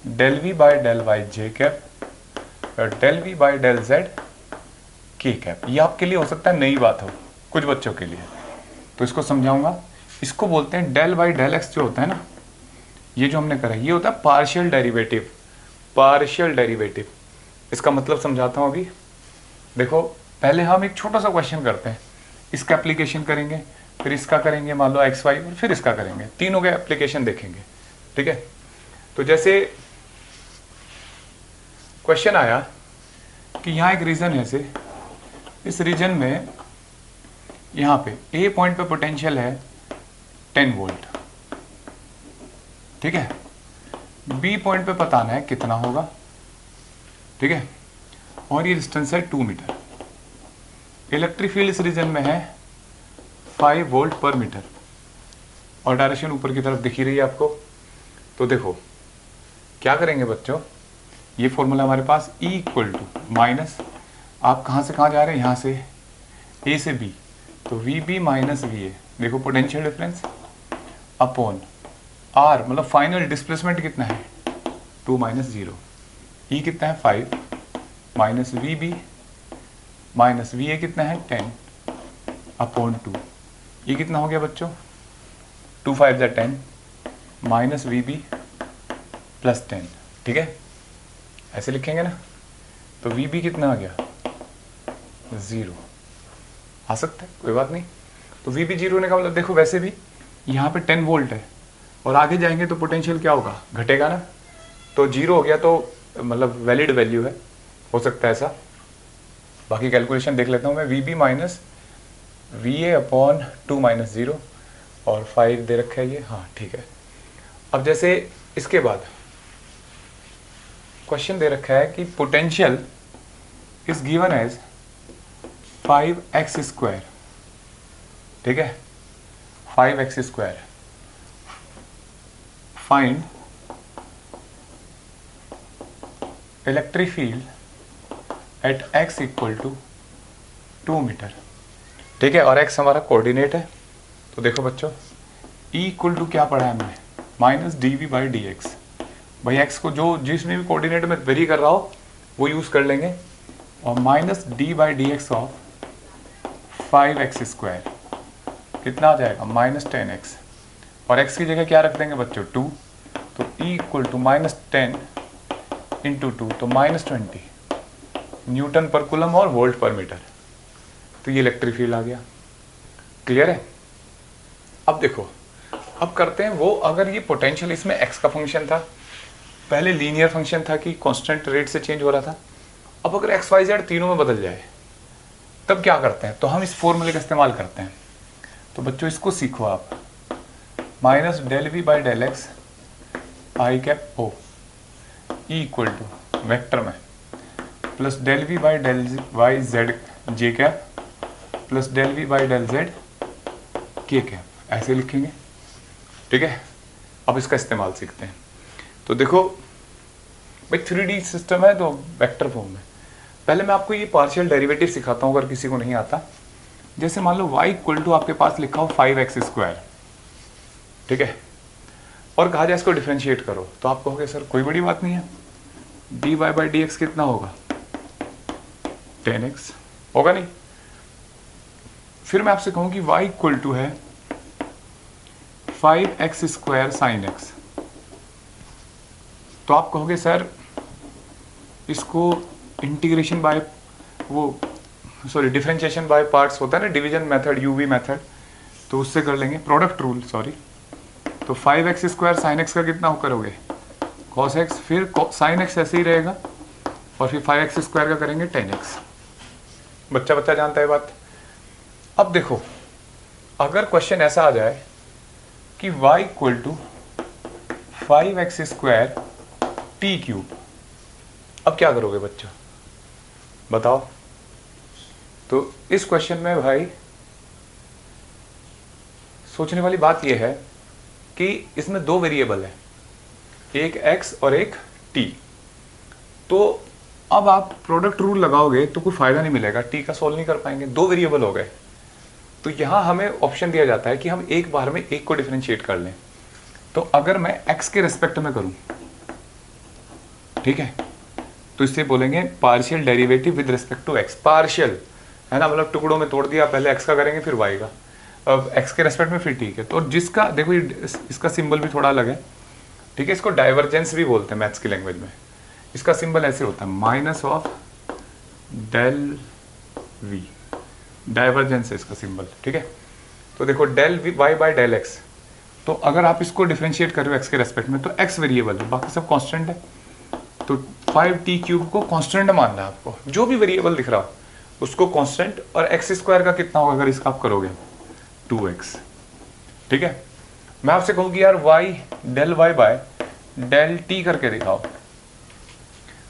del V by del Y J cap, del V by del Z K cap. ये आपके लिए हो सकता है नई बात हो कुछ बच्चों के लिए, तो इसको समझाऊंगा। इसको बोलते हैं डेल वाई डेल एक्स जो होता है ना, ये जो हमने करा ये होता है पार्शियल डेरिवेटिव। पार्शियल डेरिवेटिव इसका मतलब समझाता हूँ अभी। देखो पहले हम एक छोटा सा क्वेश्चन करते हैं, इसका एप्लीकेशन करेंगे, फिर इसका करेंगे मान लो एक्स वाई, और फिर इसका करेंगे, तीनों के एप्लीकेशन देखेंगे। ठीक है, तो जैसे क्वेश्चन आया कि यहाँ एक रीजन है से, इस रीजन में यहाँ पे ए पॉइंट पे पोटेंशियल है 10 वोल्ट। ठीक है, बी पॉइंट पे बताना है कितना होगा। ठीक है, और ये डिस्टेंस है 2 मीटर। इलेक्ट्रिक फील्ड इस रीजन में है 5 वोल्ट पर मीटर, और डायरेक्शन ऊपर की तरफ दिख ही रही है आपको। तो देखो क्या करेंगे बच्चों, ये फॉर्मूला हमारे पास E इक्वल टू माइनस, आप कहाँ से कहाँ जा रहे हैं, यहाँ से A से B, तो VB माइनस VA, देखो पोटेंशियल डिफरेंस, अपॉन R मतलब फाइनल डिस्प्लेसमेंट कितना है 2 माइनस 0, E कितना है 5 माइनस VB माइनस VA कितना है 10 अपॉन 2, ये कितना हो गया बच्चों 2 5 ज़ा 10 माइनस VB प्लस 10। ठीक है, ऐसे लिखेंगे ना, तो VB कितना आ गया 0, आ सकता है कोई बात नहीं। तो VB 0 होने का मतलब देखो वैसे भी यहाँ पे 10 वोल्ट है, और आगे जाएंगे तो पोटेंशियल क्या होगा, घटेगा ना, तो 0 हो गया तो मतलब वैलिड वैल्यू है, हो सकता है ऐसा। बाकी कैलकुलेशन देख लेता हूँ मैं, VB minus VA upon 2 minus 0, और 5 दे रखा है ये, हाँ ठीक है। अब जैसे इसके बाद क्वेश्चन दे रखा है कि potential is given as 5x square. ठीक है, 5x square, find electric field at x equal to 2 metre. ठीक है, और x हमारा कोऑर्डिनेट है। तो देखो बच्चों E इक्वल टू क्या पढ़ा है हमने, minus dv by D x. भाई x को जो जिसमें भी कोऑर्डिनेट में वेरी कर रहा हो वो यूज़ कर लेंगे, और minus d by D x of 5x square कितना आ जाएगा माइनस 10x, और x की जगह क्या रख देंगे बच्चों 2, तो E equal to minus 10 into 2 तो माइनस 20 न्यूटन पर कूलम और वोल्ट पर मीटर। तो ये इलेक्ट्रिक फील्ड आ गया। क्लियर है। अब देखो अब करते हैं वो, अगर ये पोटेंशियल इसमें x का फंक्शन था, पहले लीनियर फंक्शन था कि कांस्टेंट रेट से चेंज हो रहा था, अब अगर x y z तीनों में बदल जाए तब क्या करते हैं, तो हम इस फॉर्मूले का इस्तेमाल करते हैं। तो बच्चों इसको सीखो आप, minus del V by del X I cap O E equal to vector में plus del V by del Y Z J cap plus del V by del Z K cap, ऐसे लिखेंगे। ठीक है, अब इसका इस्तेमाल सीखते हैं। तो देखो भाई 3D सिस्टम है तो वेक्टर फॉर्म में, पहले मैं आपको ये पार्शियल डेरिवेटिव सिखाता हूँ अगर किसी को नहीं आता। जैसे मान लो y इक्वल टू आपके पास लिखा हो 5x स्क्वायर। ठीक है, और कहा जाए इसको डिफरेंशिएट करो, तो आप कहोगे सर कोई बड़ी बात नहीं है, dy बाई डी एक्स कितना होगा 10x, होगा नहीं। फिर मैं आपसे कहूँ कि y इक्वल टू है 5x स्क्वायर साइन x, तो आप कहोगे सर इसको integration by differentiation by parts होता है ना, डिवीजन मेथड यूवी मेथड, तो उससे कर लेंगे, प्रोडक्ट रूल सॉरी। तो 5x स्क्वायर साइन x का कितना हो करोगे cos x, फिर साइन x ऐसे ही रहेगा, और फिर 5x स्क्वायर का करेंगे 10x। बच्चा बच्चा जानता है बात। अब देखो अगर क्वेश्चन ऐसा आ जाए कि y equal to 5x square T cube, अब क्या करोगे बच्चा बताओ। तो इस क्वेश्चन में भाई सोचने वाली बात यह है कि इसमें दो वेरिएबल है, एक x और एक t। तो अब आप प्रोडक्ट रूल लगाओगे तो कोई फायदा नहीं मिलेगा, t का सोल्व नहीं कर पाएंगे, दो वेरिएबल हो गए। तो यहां हमें ऑप्शन दिया जाता है कि हम एक बार में एक को डिफरेंशिएट कर लें। तो अगर मैं x के रिस्पेक्ट में करूं, ठीक है, तो इससे बोलेंगे partial derivative with respect to x, partial है ना, मतलब टुकड़ों में तोड़ दिया, पहले x का करेंगे फिर y का, अब x के रेस्पेक्ट में फिर ठीक है। तो जिसका देखो इसका सिंबल भी थोड़ा अलग है, ठीक है, इसको डाइवर्जेंस भी बोलते हैं मैथ्स की लैंग्वेज में। इसका सिंबल ऐसे होता है minus of del V, divergence है इसका सिंबल। ठीक है, तो देखो del Y by del X, तो अगर आप इसको डिफ्रेंशिएट कर रहे हो एक्स के रेस्पेक्ट में तो एक्स वेरिएबल है, बाकी सब कांस्टेंट है। तो 5t³ को कांस्टेंट मानना है आपको, जो भी वेरिएबल दिख रहा हो उसको कांस्टेंट, और एक्स स्क्वायर का कितना होगा अगर इसका आप करोगे 2x। ठीक है, मैं आपसे कहूँ कि यार y del Y by del T करके दिखाओ,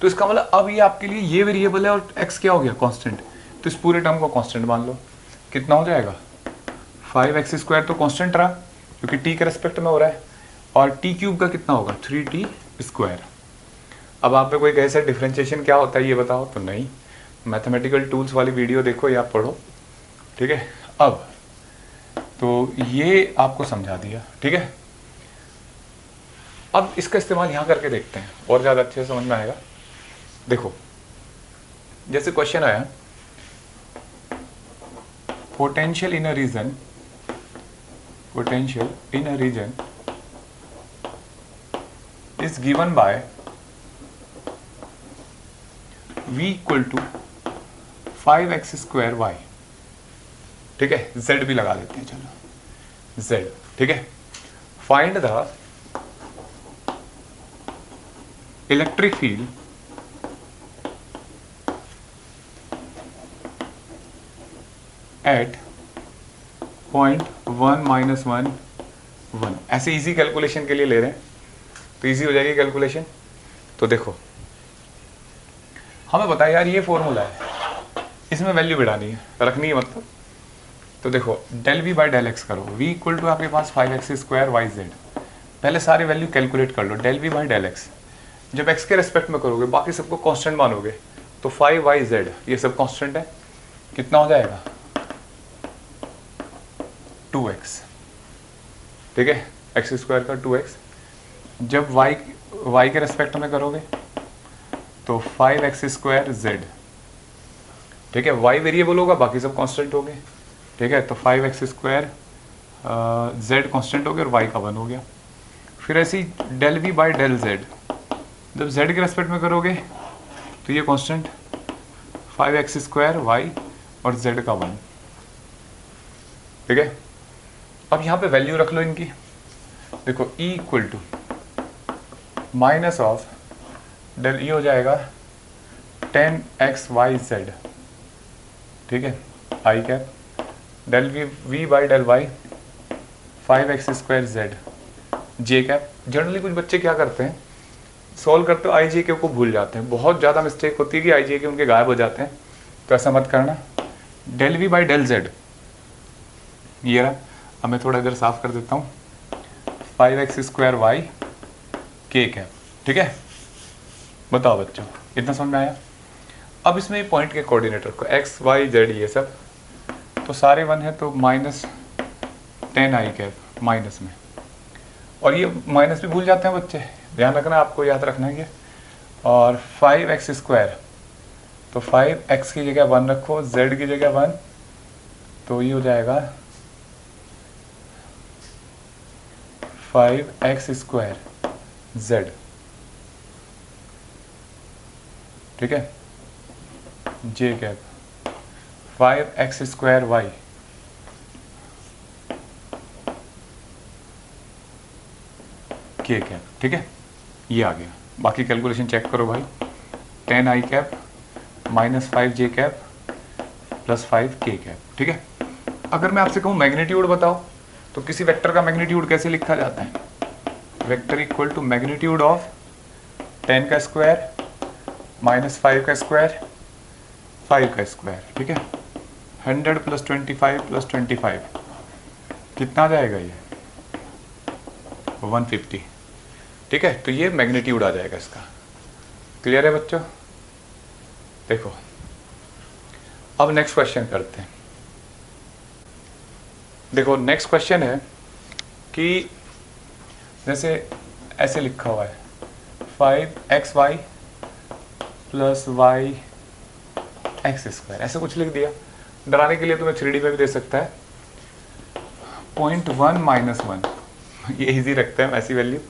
तो इसका मतलब अब ये आपके लिए ये वेरिएबल है और x क्या हो गया कांस्टेंट, तो इस पूरे टर्म को कांस्टेंट मान लो। कितना हो जाएगा 5x² तो कांस्टेंट रहा क्योंकि t के रेस्पेक्ट में हो रहा है, और t³ का कितना होगा 3t²। अब आप पे कोई कहे सर डिफरेंशिएशन क्या होता है ये बताओ, तो नहीं, मैथमेटिकल टूल्स वाली वीडियो देखो या पढ़ो। ठीक है, अब तो ये आपको समझा दिया। ठीक है, अब इसका इस्तेमाल यहाँ करके देखते हैं और ज़्यादा अच्छे से समझ में आएगा। देखो जैसे क्वेश्चन आया potential in a region, potential in a region is given by v equal to 5x² y। ठीक है, z भी लगा देते हैं, चलो z। ठीक है, find the electric field eight point 1-1 ऐसे इजी कैलकुलेशन के लिए ले रहे हैं तो इजी हो जाएगी कैलकुलेशन। तो देखो हमें बताया यार ये फॉर्मूला है, इसमें वैल्यू बढ़ानी है, रखनी है मतलब। तो देखो del V by del X करो, v इक्वल टू आपके पास 5x² yz, पहले सारी वैल्यू कैलकुलेट कर लो। Del V by del X जब x के रेस्पेक्ट में करोगे बाकी सबको कांस्टेंट मानोगे, तो 5yz ये सब कांस्टेंट है, कितना हो जाएगा 2x। ठीक है, x² का 2x। जब y के रेस्पेक्ट में करोगे तो 5x² z। ठीक है, y वेरिएबल होगा बाकी सब कांस्टेंट हो गए। ठीक है, तो 5x² z कांस्टेंट हो गया और y का 1 हो गया। फिर ऐसे ही del v by del z, जब z के रेस्पेक्ट में करोगे तो ये कांस्टेंट 5x² y और z का 1। ठीक है, अब यहाँ पे वैल्यू रख लो इनकी। देखो e equal to minus of del E हो जाएगा 10xyz। ठीक है, I cap del v by del y 5x² z J cap. Generally कुछ बच्चे क्या करते हैं सॉल्व करते हो आई जे के को भूल जाते हैं, बहुत ज़्यादा मिस्टेक होती है कि आई जे के उनके गायब हो जाते हैं, तो ऐसा मत करना। Del v by del z ये रहा, अब मैं थोड़ा इधर साफ कर देता हूँ 5x² y k कैप। ठीक है, बताओ बच्चों इतना समझ में आया। अब इसमें ये पॉइंट के कोऑर्डिनेटर को x y z ये सब तो सारे 1 है, तो -10i कैप माइनस में, और ये माइनस भी भूल जाते हैं बच्चे, ध्यान रखना, आपको याद रखना है ये। और 5x², तो 5x की जगह 1 रखो, z की जगह 1, तो ये हो जाएगा 5x² z। ठीक है, j cap 5x² y k cap. ठीक है, ये आ गया। बाकी कैलकुलेशन चेक करो भाई, 10i cap -5j cap +5k cap. ठीक है, अगर मैं आपसे कहूँ मैग्नीट्यूड बताओ तो किसी वेक्टर का मैग्नीट्यूड कैसे लिखा जाता है? Vector equal to magnitude of 10 का स्क्वायर -5 का स्क्वायर 5 का स्क्वायर। ठीक है, 100 + 25 + 25 कितना आ जाएगा ये 150। ठीक है, तो ये मैग्नीट्यूड आ जाएगा इसका। क्लियर है बच्चों? देखो अब नेक्स्ट क्वेश्चन करते हैं। देखो नेक्स्ट क्वेश्चन है कि जैसे ऐसे लिखा हुआ है 5xy + yx², ऐसे कुछ लिख दिया। डराने के लिए तुम्हें 3D में भी दे सकता है 0.1 - 1, ये इजी रखते हैं ऐसी वैल्यू।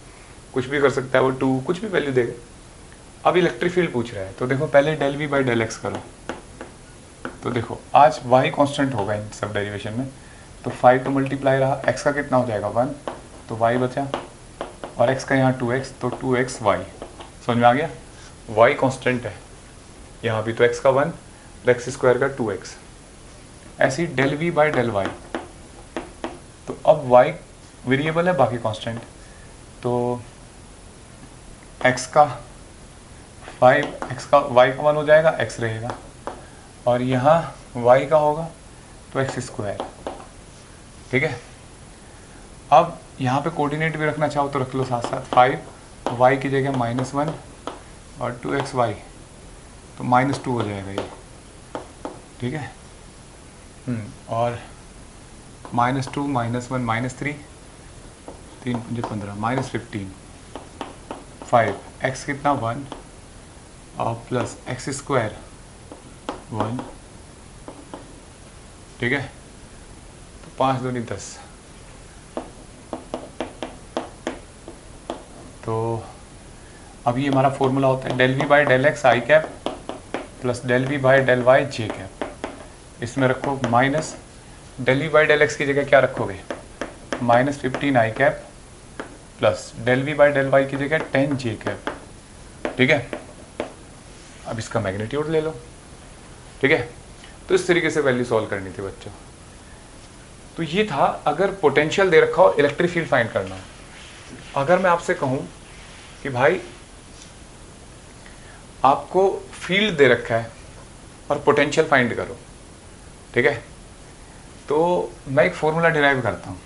कुछ भी कर सकता है वो, 2 कुछ भी वैल्यू देगा। अब इलेक्ट्रिक फील्ड पूछ रहा है, तो देखो पहले del V by del X करो। तो देखो आज y कांस्टेंट होगा इन सब डेरिवेशन में, तो 5 तो मल्टीप्लाई रहा, x का कितना हो जाएगा 1, तो y बचा, और x का यहाँ 2x, तो 2x y। समझ में आ गया, y कांस्टेंट है यहाँ भी, तो x का 1, तो x स्क्वायर का 2x। ऐसे ही del v by del y, तो अब y वेरिएबल है, बाकी कांस्टेंट, तो x का 5, x का y का 1 हो जाएगा, x रहेगा, और यहाँ y का होगा तो एक्स स्क्वायर। ठीक है, अब यहाँ पे कोऑर्डिनेट भी रखना चाहो तो रख लो साथ साथ, 5 y की जगह -1 और 2xy, तो -2 हो जाएगा ये। ठीक है, और -2 -1 -3, 3 5 15 -15, 5 x कितना 1 और प्लस एक्स स्क्वायर 1। ठीक है, तो 5 दूनी 10, तो अब ये हमारा फॉर्मूला होता है del V by del X I cap plus del V by del Y J cap. इसमें रखो minus, del V by del X की जगह क्या रखोगे, -15 I cap plus del V by del Y की जगह 10 जे कैप। ठीक है, अब इसका मैग्नीट्यूड ले लो। ठीक है, तो इस तरीके से वैल्यू सॉल्व करनी थी बच्चों। तो ये था अगर पोटेंशियल दे रखा हो, इलेक्ट्रिक फील्ड फाइंड करना हो। अगर मैं आपसे कहूं कि भाई आपको फील्ड दे रखा है और पोटेंशियल फाइंड करो, ठीक है, तो मैं एक फॉर्मूला डिराइव करता हूं।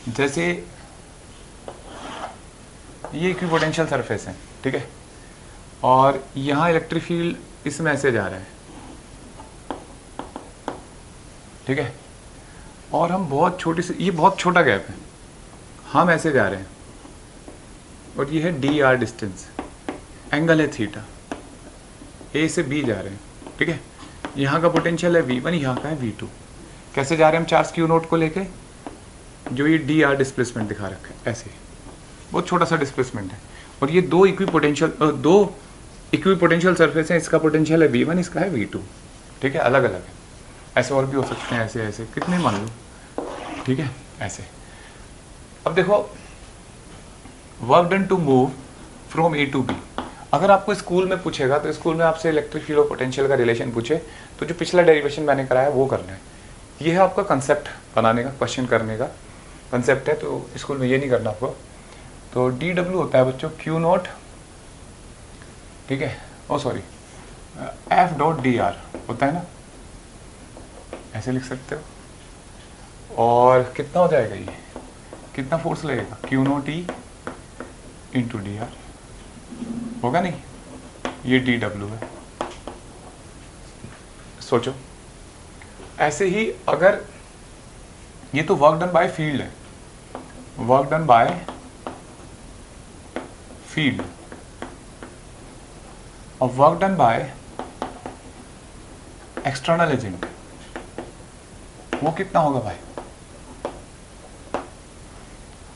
जैसे ये इक्विपोटेंशियल सरफेस है, ठीक है, और यहाँ इलेक्ट्रिक फील्ड इसमें ऐसे जा रहा है। ठीक है, और हम बहुत छोटी सी, ये बहुत छोटा गैप है, हम ऐसे जा रहे हैं, और ये है डी आर डिस्टेंस, एंगल है थीटा, ए से बी जा रहे हैं। ठीक है, यहाँ का पोटेंशियल है V1, यहाँ का है V2। कैसे जा रहे हैं हम चार्ज क्यू नोट को लेके, जो ये डी आर डिस्प्लेसमेंट दिखा रखा है, ऐसे बहुत छोटा सा डिस्प्लेसमेंट है, और ये दो इक्विपोटेंशियल सरफेस है, इसका पोटेंशियल है V1, इसका है V2। ठीक है, अलग अलग है, ऐसे और भी हो सकते हैं, ऐसे ऐसे कितने मान लो। ठीक है, ऐसे। अब देखो, work done to move from A to B. अगर आपको स्कूल में पूछेगा तो स्कूल में आपसे इलेक्ट्रिक फील्ड और पोटेंशियल का रिलेशन पूछे तो जो पिछला डेरिवेशन मैंने कराया वो करना है। ये है आपका कंसेप्ट बनाने का, क्वेश्चन करने का कंसेप्ट है, तो स्कूल में ये नहीं करना आपको। तो डी डब्ल्यू होता है बच्चों क्यू नॉट, ठीक है, oh sorry F dot D R होता है ना, ऐसे लिख सकते हो। और कितना हो जाएगा ये, कितना फोर्स लगेगा, Q naught E into D R, होगा नहीं, ये डी डब्ल्यू है। सोचो ऐसे ही, अगर ये तो वर्क डन बाय फील्ड है, वर्क डन बाय फील्ड, और work done by external agent, वो कितना होगा भाई,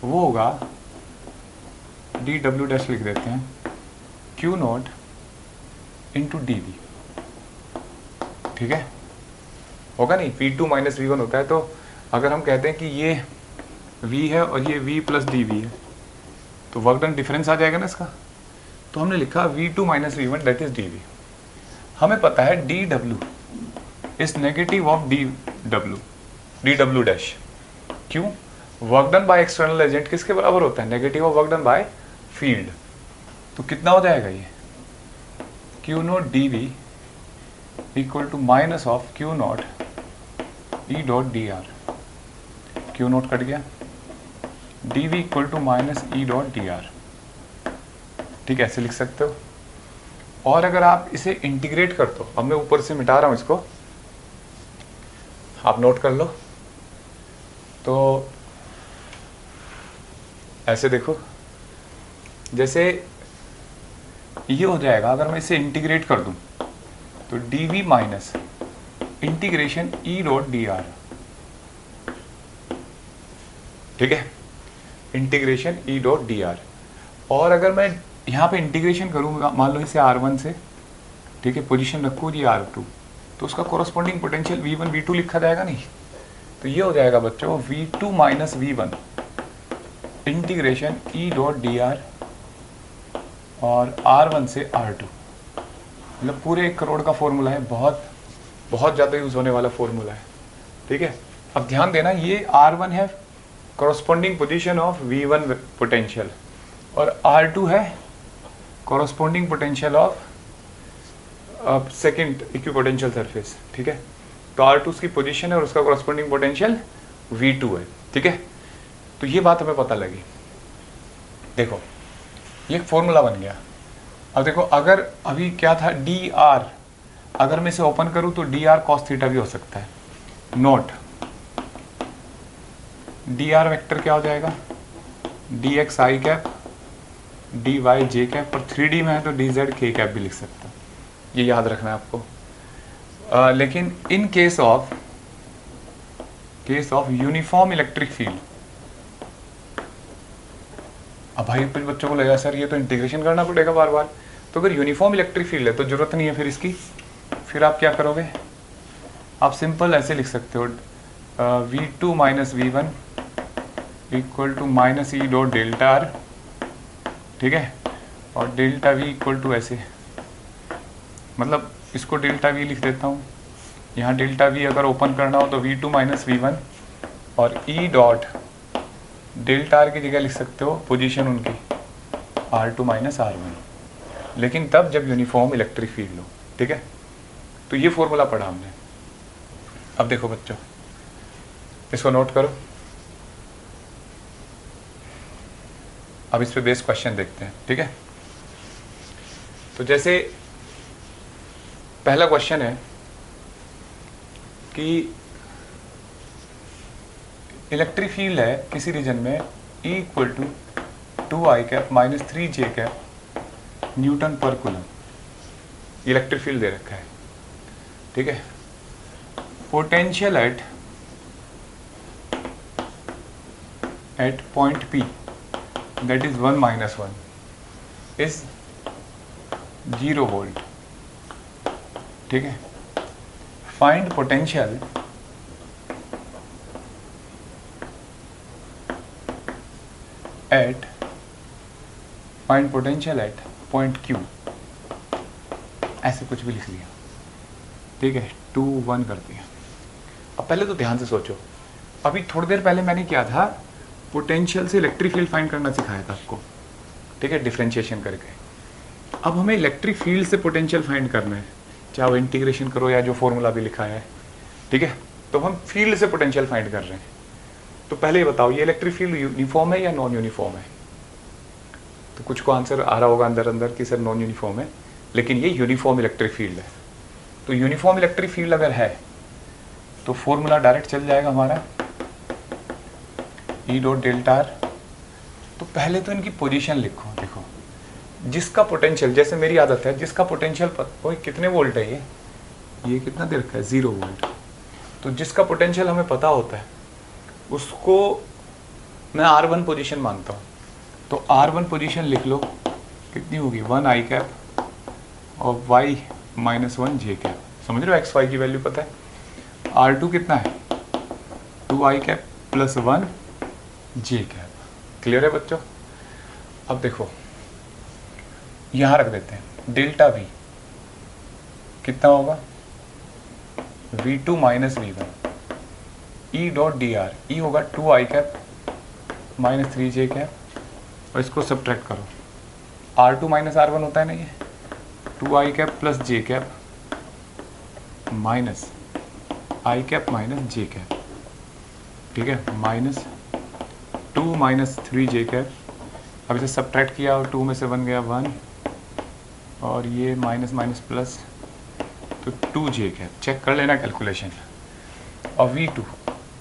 वो होगा डी डब्ल्यू डैश लिख देते हैं, Q naught into D V. ठीक है, होगा नहीं, V2 माइनस V1 होता है। तो अगर हम कहते हैं कि ये V है और ये V प्लस डी वी है, तो वर्क डन डिफरेंस आ जाएगा ना इसका। तो हमने लिखा V2 minus V1 that is D V. हमें पता है D W is negative of D W dash. क्यों, work done by external agent किसके बराबर होता है, negative of work done by field. तो कितना हो जाएगा ये, Q naught D V equal to minus of Q naught E dot D R. Q naught cut गया, D V equal to minus E dot D R. ठीक है, ऐसे लिख सकते हो। और अगर आप इसे इंटीग्रेट कर दो, अब मैं ऊपर से मिटा रहा हूं इसको, आप नोट कर लो। तो ऐसे देखो, जैसे ये हो जाएगा, अगर मैं इसे इंटीग्रेट कर दूं तो D V minus integration E dot D R. ठीक है, integration E dot D R. और अगर मैं यहाँ पे इंटीग्रेशन करूँगा, मान लो इसे R1 से, ठीक है, पोजीशन रखूँ जी R2, तो उसका कॉरस्पॉन्डिंग पोटेंशियल V1 V2 लिखा जाएगा नहीं। तो ये हो जाएगा बच्चों V2 minus V1 integration E dot D R और R1 से R2। मतलब पूरे 1 करोड़ का फॉर्मूला है, बहुत बहुत ज़्यादा यूज़ होने वाला फॉर्मूला है, ठीक है। अब ध्यान देना, ये R1 है corresponding position of V1 potential और R2 है corresponding potential of second equipotential surface, ठीक है। तो R2 उसकी पोजीशन है और उसका कॉरस्पॉन्डिंग पोटेंशियल V2 है, ठीक है। तो ये बात हमें पता लगी। देखो ये एक फॉर्मूला बन गया। अब देखो अगर अभी क्या था dr, अगर मैं इसे ओपन करूं तो dr cos थीटा भी हो सकता है, नोट dr वेक्टर क्या हो जाएगा dx i cap dy j cap और 3D में है तो dz k कैप भी लिख सकता हूँ, ये याद रखना है आपको। लेकिन in case of uniform electric field, अब भाई कुछ बच्चों को लगा सर ये तो इंटीग्रेशन करना पड़ेगा बार बार, तो अगर यूनिफॉर्म इलेक्ट्रिक फील्ड है तो जरूरत नहीं है फिर इसकी। फिर आप क्या करोगे, आप सिंपल ऐसे लिख सकते हो V2 minus V1 equal to minus E dot delta R, ठीक है, और डेल्टा V इक्वल टू ऐसे, मतलब इसको डेल्टा V लिख देता हूँ, यहाँ डेल्टा V अगर ओपन करना हो तो V2 माइनस V1 और ई डॉट डेल्टा आर की जगह लिख सकते हो पोजीशन उनकी R2 माइनस R1, लेकिन तब जब यूनिफॉर्म इलेक्ट्रिक फील्ड हो, ठीक है। तो ये फॉर्मूला पढ़ा हमने। अब देखो बच्चों इसको नोट करो, अब इस पे बेस क्वेश्चन देखते हैं, ठीक है। तो जैसे पहला क्वेश्चन है कि इलेक्ट्रिक फील्ड है किसी रीजन में E equal to 2i cap minus 3j cap newton per coulomb, electric field दे रखा है, ठीक है। Potential at point P that is 1 minus 1 is 0 volt, ठीक है। Find potential at point Q, ऐसे कुछ भी लिख लिया, ठीक है, 2 1 कर दिया। अब पहले तो ध्यान से सोचो, अभी थोड़ी देर पहले मैंने क्या था, पोटेंशियल से इलेक्ट्रिक फील्ड फाइंड करना सिखाया था आपको, ठीक है, डिफरेंशिएशन करके। अब हमें इलेक्ट्रिक फील्ड से पोटेंशियल फाइंड करना है, चाहे वो इंटीग्रेशन करो या जो फॉर्मूला भी लिखा है, ठीक है। तो हम फील्ड से पोटेंशियल फाइंड कर रहे हैं। तो पहले ये बताओ ये इलेक्ट्रिक फील्ड यूनिफॉर्म है या नॉन यूनिफॉर्म है? तो कुछ को आंसर आ रहा होगा अंदर अंदर कि सर नॉन यूनिफॉर्म है, लेकिन ये यूनिफॉर्म इलेक्ट्रिक फील्ड है। तो यूनिफॉर्म इलेक्ट्रिक फील्ड अगर है तो फॉर्मूला डायरेक्ट चल जाएगा हमारा ई डॉट डेल्टा आर। तो पहले तो इनकी पोजीशन लिखो, देखो जिसका पोटेंशियल, जैसे मेरी आदत है, जिसका पोटेंशियल कोई कितने वोल्ट है, ये कितना दे रखा है 0 वोल्ट। तो जिसका पोटेंशियल हमें पता होता है उसको मैं R1 पोजीशन मानता हूँ। तो R1 पोजीशन लिख लो, कितनी होगी 1 i कैप और y माइनस 1 j कैप, समझ रहे हो, एक्स वाई की वैल्यू पता है। R2 कितना है 2 i cap plus 1 j cap, clear है बच्चों। अब देखो यहाँ रख देते हैं, डेल्टा V कितना होगा V2 minus V1 E dot D R, E होगा 2 i cap minus 3 j cap, और इसको सब्ट्रैक्ट करो, R2 माइनस R1 होता है ना, ये 2 i cap plus j cap minus i cap minus j cap, ठीक है, माइनस 2 माइनस 3 j कैप। अब इसे सब्ट्रैक्ट किया और 2 में से बन गया 1 और ये माइनस माइनस प्लस, तो 2 j कैप, चेक कर लेना कैलकुलेशन। और V2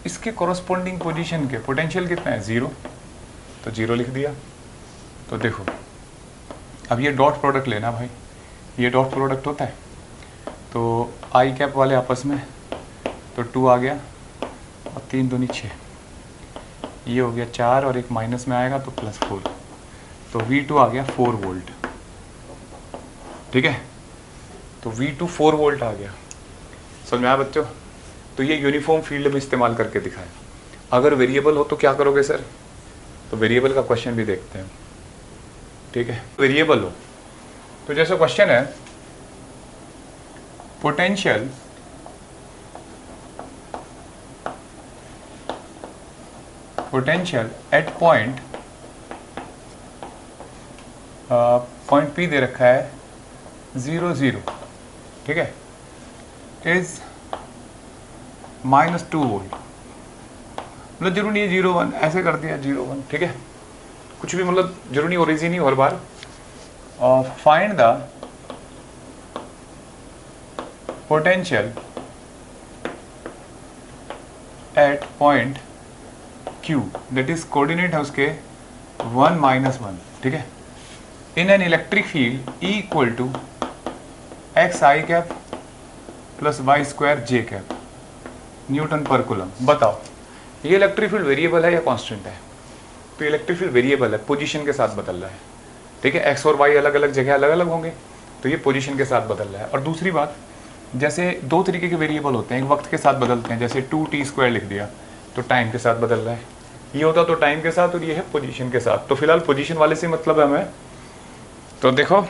इसके कॉरस्पॉन्डिंग पोजीशन के पोटेंशियल कितना है 0, तो 0 लिख दिया। तो देखो अब ये डॉट प्रोडक्ट लेना भाई, ये डॉट प्रोडक्ट होता है, तो i कैप वाले आपस में, तो 2 आ गया और 3 दूनी 6, ये हो गया 4 और एक माइनस में आएगा तो +4, तो V2 आ गया 4 वोल्ट। ठीक है, तो V2 4 वोल्ट आ गया। समझ में आया बच्चों? तो ये यूनिफॉर्म फील्ड में इस्तेमाल करके दिखाया। अगर वेरिएबल हो तो क्या करोगे सर? तो वेरिएबल का क्वेश्चन भी देखते हैं। ठीक है, वेरिएबल हो तो जैसे क्वेश्चन है पोटेंशियल एट पॉइंट P दे रखा है 0 0, ठीक है, इज -2 वोल्ट। मतलब जरूरी नहीं है 0 1, ऐसे कर दिया 0 1, ठीक है, कुछ भी मतलब जरूरी नहीं ओरिजिन ही हर बार। Find the potential at point Q, that is coordinate है उसके 1 -1, ठीक है, in an electric field E equal to XI cap plus Y square J cap newton per coulomb. बताओ ये इलेक्ट्रिक फील्ड वेरिएबल है या कांस्टेंट है? तो इलेक्ट्रिक फील्ड वेरिएबल है, पोजीशन के साथ बदल रहा है। ठीक है, एक्स और वाई अलग अलग जगह अलग अलग होंगे, तो ये पोजीशन के साथ बदल रहा है। और दूसरी बात, जैसे दो तरीके के वेरिएबल होते हैं, एक वक्त के साथ बदलते हैं, जैसे 2t² लिख दिया तो टाइम के साथ बदल रहा है, ये होता तो टाइम के साथ, और ये है पोजीशन के साथ। तो फिलहाल पोजीशन वाले से मतलब है हमें। तो देखो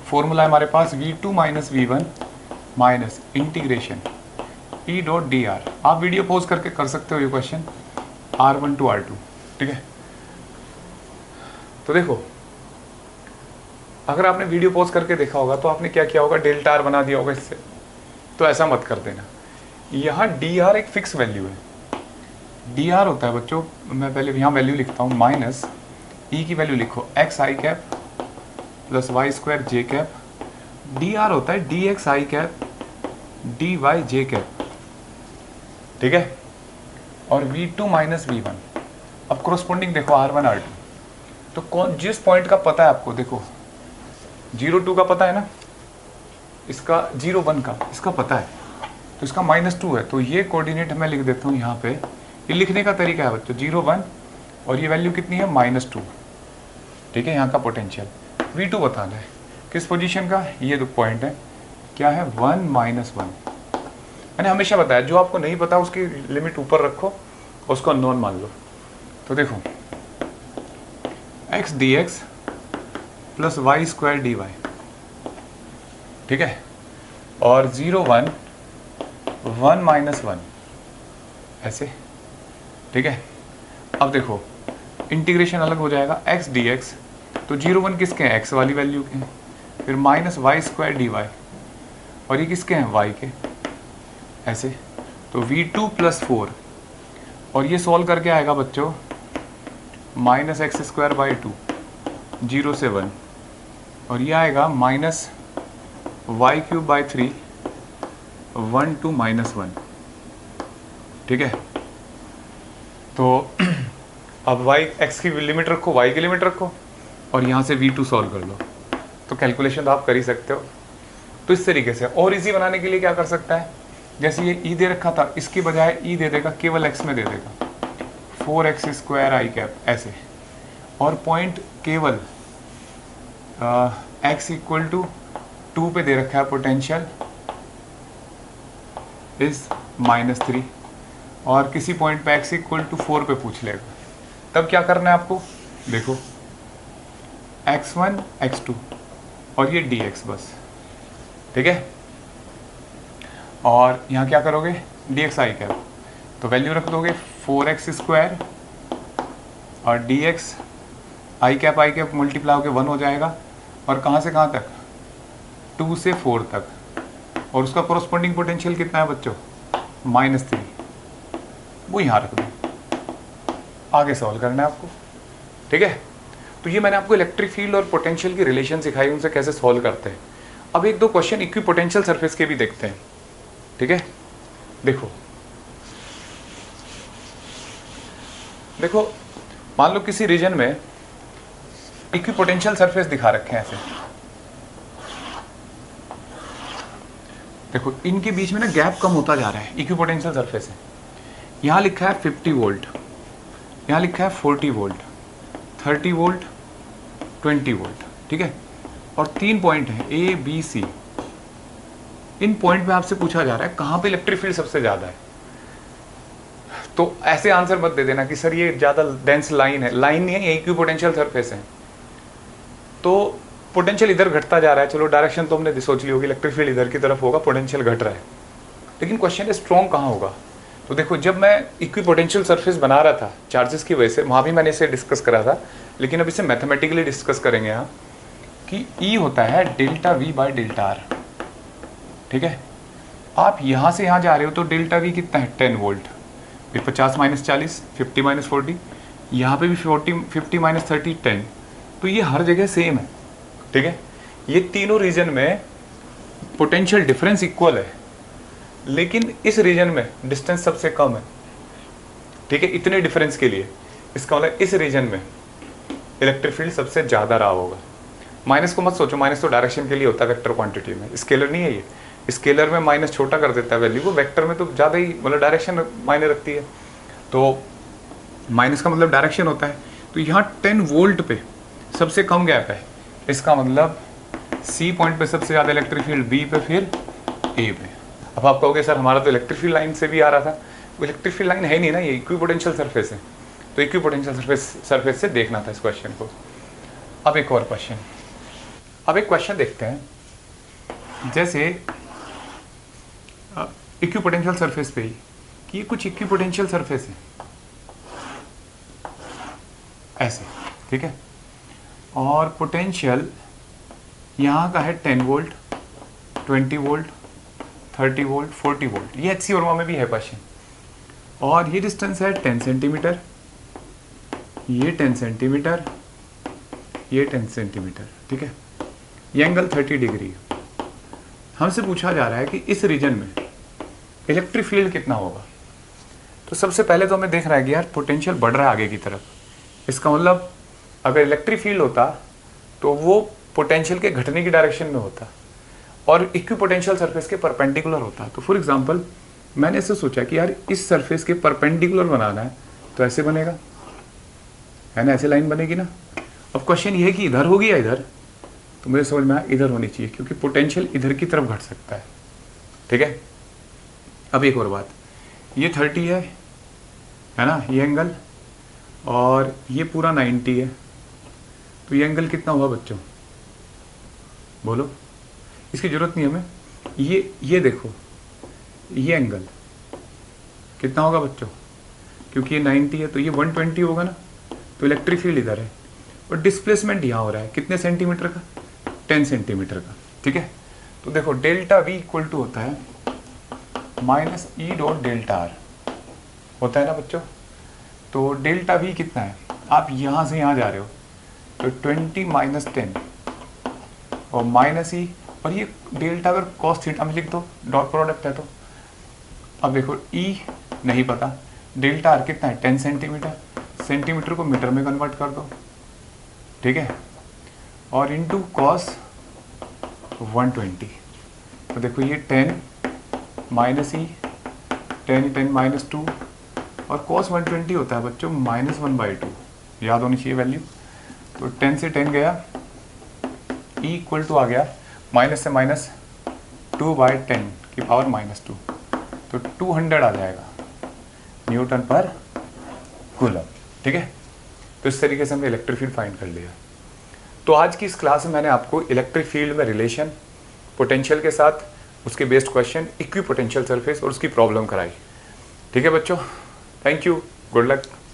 फॉर्मूला हमारे पास V2 - V1 minus integration E.dr। आप वीडियो पॉज करके कर सकते हो ये क्वेश्चन, R1 to R2, ठीक है। तो देखो अगर आपने वीडियो पॉज करके देखा होगा तो आपने क्या किया होगा, डेल्टा R बना दिया होगा इससे, तो ऐसा मत कर देना। यहाँ dr एक फिक्स वैल्यू है, dr होता है बच्चों, मैं पहले यहाँ वैल्यू लिखता हूँ, माइनस E की वैल्यू लिखो XI cap plus Y square J cap, dr होता है dXI cap dy J cap, ठीक है, और V2 - V1। अब कोरोस्पोंडिंग देखो R1 R2, तो कौन जिस पॉइंट का पता है आपको, देखो 0 2 का पता है ना, इसका 0 1 का इसका पता है, तो इसका -2 है, तो ये कोऑर्डिनेट मैं लिख देता हूँ यहाँ पे। ये लिखने का तरीका है बच्चों, 0 1 और ये वैल्यू कितनी है -2, ठीक है। यहाँ का पोटेंशियल V2 बताना है, किस पोजीशन का, ये दो पॉइंट है, क्या है 1 -1। मैंने हमेशा बताया जो आपको नहीं पता उसकी लिमिट ऊपर रखो, उसको अननोन मान लो। तो देखो x dx plus Y square D Y, ठीक है, और 0 1 1 -1 ऐसे, ठीक है। अब देखो इंटीग्रेशन अलग हो जाएगा, x dx, तो 0 1 किसके हैं, x वाली वैल्यू के हैं, फिर minus Y square D Y, और ये किसके हैं, y के, ऐसे। तो V2 + 4, और ये सॉल्व करके आएगा बच्चों -x² 2 0 से 1, और ये आएगा -y³ 3 1 to -1, ठीक है। तो अब y x की लिमिट रखो, y की लिमिट रखो, और यहाँ से V2 सॉल्व कर लो, तो कैलकुलेशन तो आप कर ही सकते हो। तो इस तरीके से और इजी बनाने के लिए क्या कर सकता है, जैसे ये E दे रखा था, इसकी बजाय E दे देगा, केवल x में दे देगा 4x² I कैप ऐसे, और पॉइंट केवल x = 2 पे दे रखा है, पोटेंशियल इज -3, और किसी पॉइंट पे x = 4 पे पूछ लेगा। तब क्या करना है आपको, देखो x1 x2 और ये dx बस, ठीक है। और यहाँ क्या करोगे, dxi कैप, तो वैल्यू रख दोगे 4x² और dx i कैप मल्टीप्लाई होकर 1 हो जाएगा, और कहाँ से कहाँ तक, 2 से 4 तक, और उसका कोरोस्पोंडिंग पोटेंशियल कितना है बच्चों, -3, वो यहाँ रख दो। आगे सॉल्व करना है आपको, ठीक है। तो ये मैंने आपको इलेक्ट्रिक फील्ड और पोटेंशियल की रिलेशन सिखाई, उनसे कैसे सॉल्व करते हैं। अब एक दो क्वेश्चन इक्विपोटेंशियल सरफेस के भी देखते हैं, ठीक है। देखो देखो मान लो किसी रीजन में इक्विपोटेंशियल सरफेस दिखा रखे हैं ऐसे, देखो इनके बीच में ना गैप कम होता जा रहा है, इक्विपोटेंशियल सरफेस है। यहाँ लिखा है 50 वोल्ट, यहाँ लिखा है 40 वोल्ट, 30 वोल्ट, 20 वोल्ट, ठीक है। और 3 पॉइंट है A B C. In point पे आपसे पूछा जा रहा है कहाँ पे इलेक्ट्रिक फील्ड सबसे ज़्यादा है। तो ऐसे आंसर मत दे देना कि सर ये ज़्यादा डेंस लाइन है, लाइन नहीं है, ये इक्विपोटेंशियल सरफेस है। तो पोटेंशियल इधर घटता जा रहा है, चलो डायरेक्शन तो हमने सोच ली होगी, इलेक्ट्रिक फील्ड इधर की तरफ होगा, पोटेंशियल घट रहा है, लेकिन क्वेश्चन है स्ट्रॉन्ग कहाँ होगा। तो देखो जब मैं इक्विपोटेंशियल सरफेस बना रहा था चार्जेस की वजह से, वहाँ भी मैंने इसे डिस्कस करा था, लेकिन अब इसे मैथमेटिकली डिस्कस करेंगे यहाँ कि E होता है delta V by delta R, ठीक है। आप यहाँ से यहाँ जा रहे हो तो डेल्टा V कितना है 10 वोल्ट, फिर 50 माइनस 40, 50 माइनस 40, यहाँ पे भी 50 माइनस 30 10, तो ये हर जगह सेम है, ठीक है। ये तीनों रीजन में पोटेंशियल डिफरेंस इक्वल है, लेकिन इस रीजन में डिस्टेंस सबसे कम है, ठीक है, इतने डिफरेंस के लिए। इसका मतलब इस रीजन में इलेक्ट्रिक फील्ड सबसे ज़्यादा रहा होगा। माइनस को मत सोचो, माइनस तो डायरेक्शन के लिए होता है वेक्टर क्वांटिटी में, स्केलर नहीं है ये। स्केलर में माइनस छोटा कर देता है वैल्यू को, वेक्टर में तो ज़्यादा ही मतलब डायरेक्शन मायने रखती है। तो माइनस का मतलब डायरेक्शन होता है। तो यहाँ 10 वोल्ट पे सबसे कम गैप है, इसका मतलब सी पॉइंट पे सबसे ज़्यादा इलेक्ट्रिक फील्ड, बी पे, फिर ए पे। अब आप कहोगे सर हमारा तो इलेक्ट्रिक फील्ड लाइन से भी आ रहा था, वो इलेक्ट्रिक फील्ड लाइन है नहीं ना, ये इक्विपोटेंशियल सरफेस है। तो इक्विपोटेंशियल सरफेस से देखना था इस क्वेश्चन को। अब एक और क्वेश्चन, अब एक क्वेश्चन देखते हैं, जैसे इक्विपोटेंशियल सरफेस पे ही कि ये कुछ इक्विपोटेंशियल सरफेस है ऐसे, ठीक है, और पोटेंशियल यहाँ का है 10 वोल्ट, 20 वोल्ट, 30 वोल्ट, 40 वोल्ट, ये HC वर्मा में भी है क्वेश्चन। और ये डिस्टेंस है 10 सेंटीमीटर, ये 10 सेंटीमीटर, ये 10 सेंटीमीटर, ठीक है। ये एंगल 30 डिग्री है। हमसे पूछा जा रहा है कि इस रीजन में इलेक्ट्रिक फील्ड कितना होगा। तो सबसे पहले तो हमें देख रहा है कि यार पोटेंशियल बढ़ रहा है आगे की तरफ। इसका मतलब अगर इलेक्ट्रिक फील्ड होता तो वो पोटेंशियल के घटने की डायरेक्शन में होता और इक्विपोटेंशियल सरफेस के परपेंडिकुलर होता। तो फॉर एग्जांपल मैंने ऐसे सोचा कि यार इस सरफेस के परपेंडिकुलर बनाना है, तो ऐसे बनेगा, है ना, ऐसे लाइन बनेगी ना। अब क्वेश्चन ये है कि इधर होगी या इधर, तो मुझे समझ में आया इधर होनी चाहिए, क्योंकि पोटेंशियल इधर की तरफ घट सकता है, ठीक है। अब एक और बात, ये 30 है ना, ये एंगल, और ये पूरा 90 है, तो ये एंगल कितना हुआ बच्चों, बोलो, इसकी जरूरत नहीं हमें। ये देखो, ये एंगल कितना होगा बच्चों, क्योंकि ये 90 है तो ये 120 होगा ना। तो इलेक्ट्रिक फील्ड इधर है और डिस्प्लेसमेंट यहाँ हो रहा है कितने सेंटीमीटर का, 10 सेंटीमीटर का, ठीक है। तो देखो डेल्टा V इक्वल टू होता है minus E dot delta are, होता है ना बच्चों। तो डेल्टा V कितना है, आप यहाँ से यहाँ जा रहे हो तो 20 माइनस 10 और माइनस E, और ये डेल्टा अगर कॉस थीटा में लिख दो, डॉट प्रोडक्ट है तो। अब देखो E नहीं पता, डेल्टा आर कितना है 10 सेंटीमीटर, सेंटीमीटर को मीटर में कन्वर्ट कर दो, ठीक है, और इंटू कॉस 120। तो देखो ये 10 माइनस E, 10 माइनस 2, और कॉस 120 होता है बच्चों -1/2, याद होनी चाहिए वैल्यू। तो 10 से 10 गया, E इक्वल टू आ गया माइनस से माइनस 2/10 की पावर -2, तो 200 आ जाएगा न्यूटन पर कूलम, ठीक है। तो इस तरीके से हमने इलेक्ट्रिक फील्ड फाइंड कर लिया। तो आज की इस क्लास में मैंने आपको इलेक्ट्रिक फील्ड में रिलेशन, पोटेंशियल के साथ उसके बेस्ड क्वेश्चन, इक्विपोटेंशियल सरफेस और उसकी प्रॉब्लम कराई, ठीक है बच्चों। Thank you, good luck.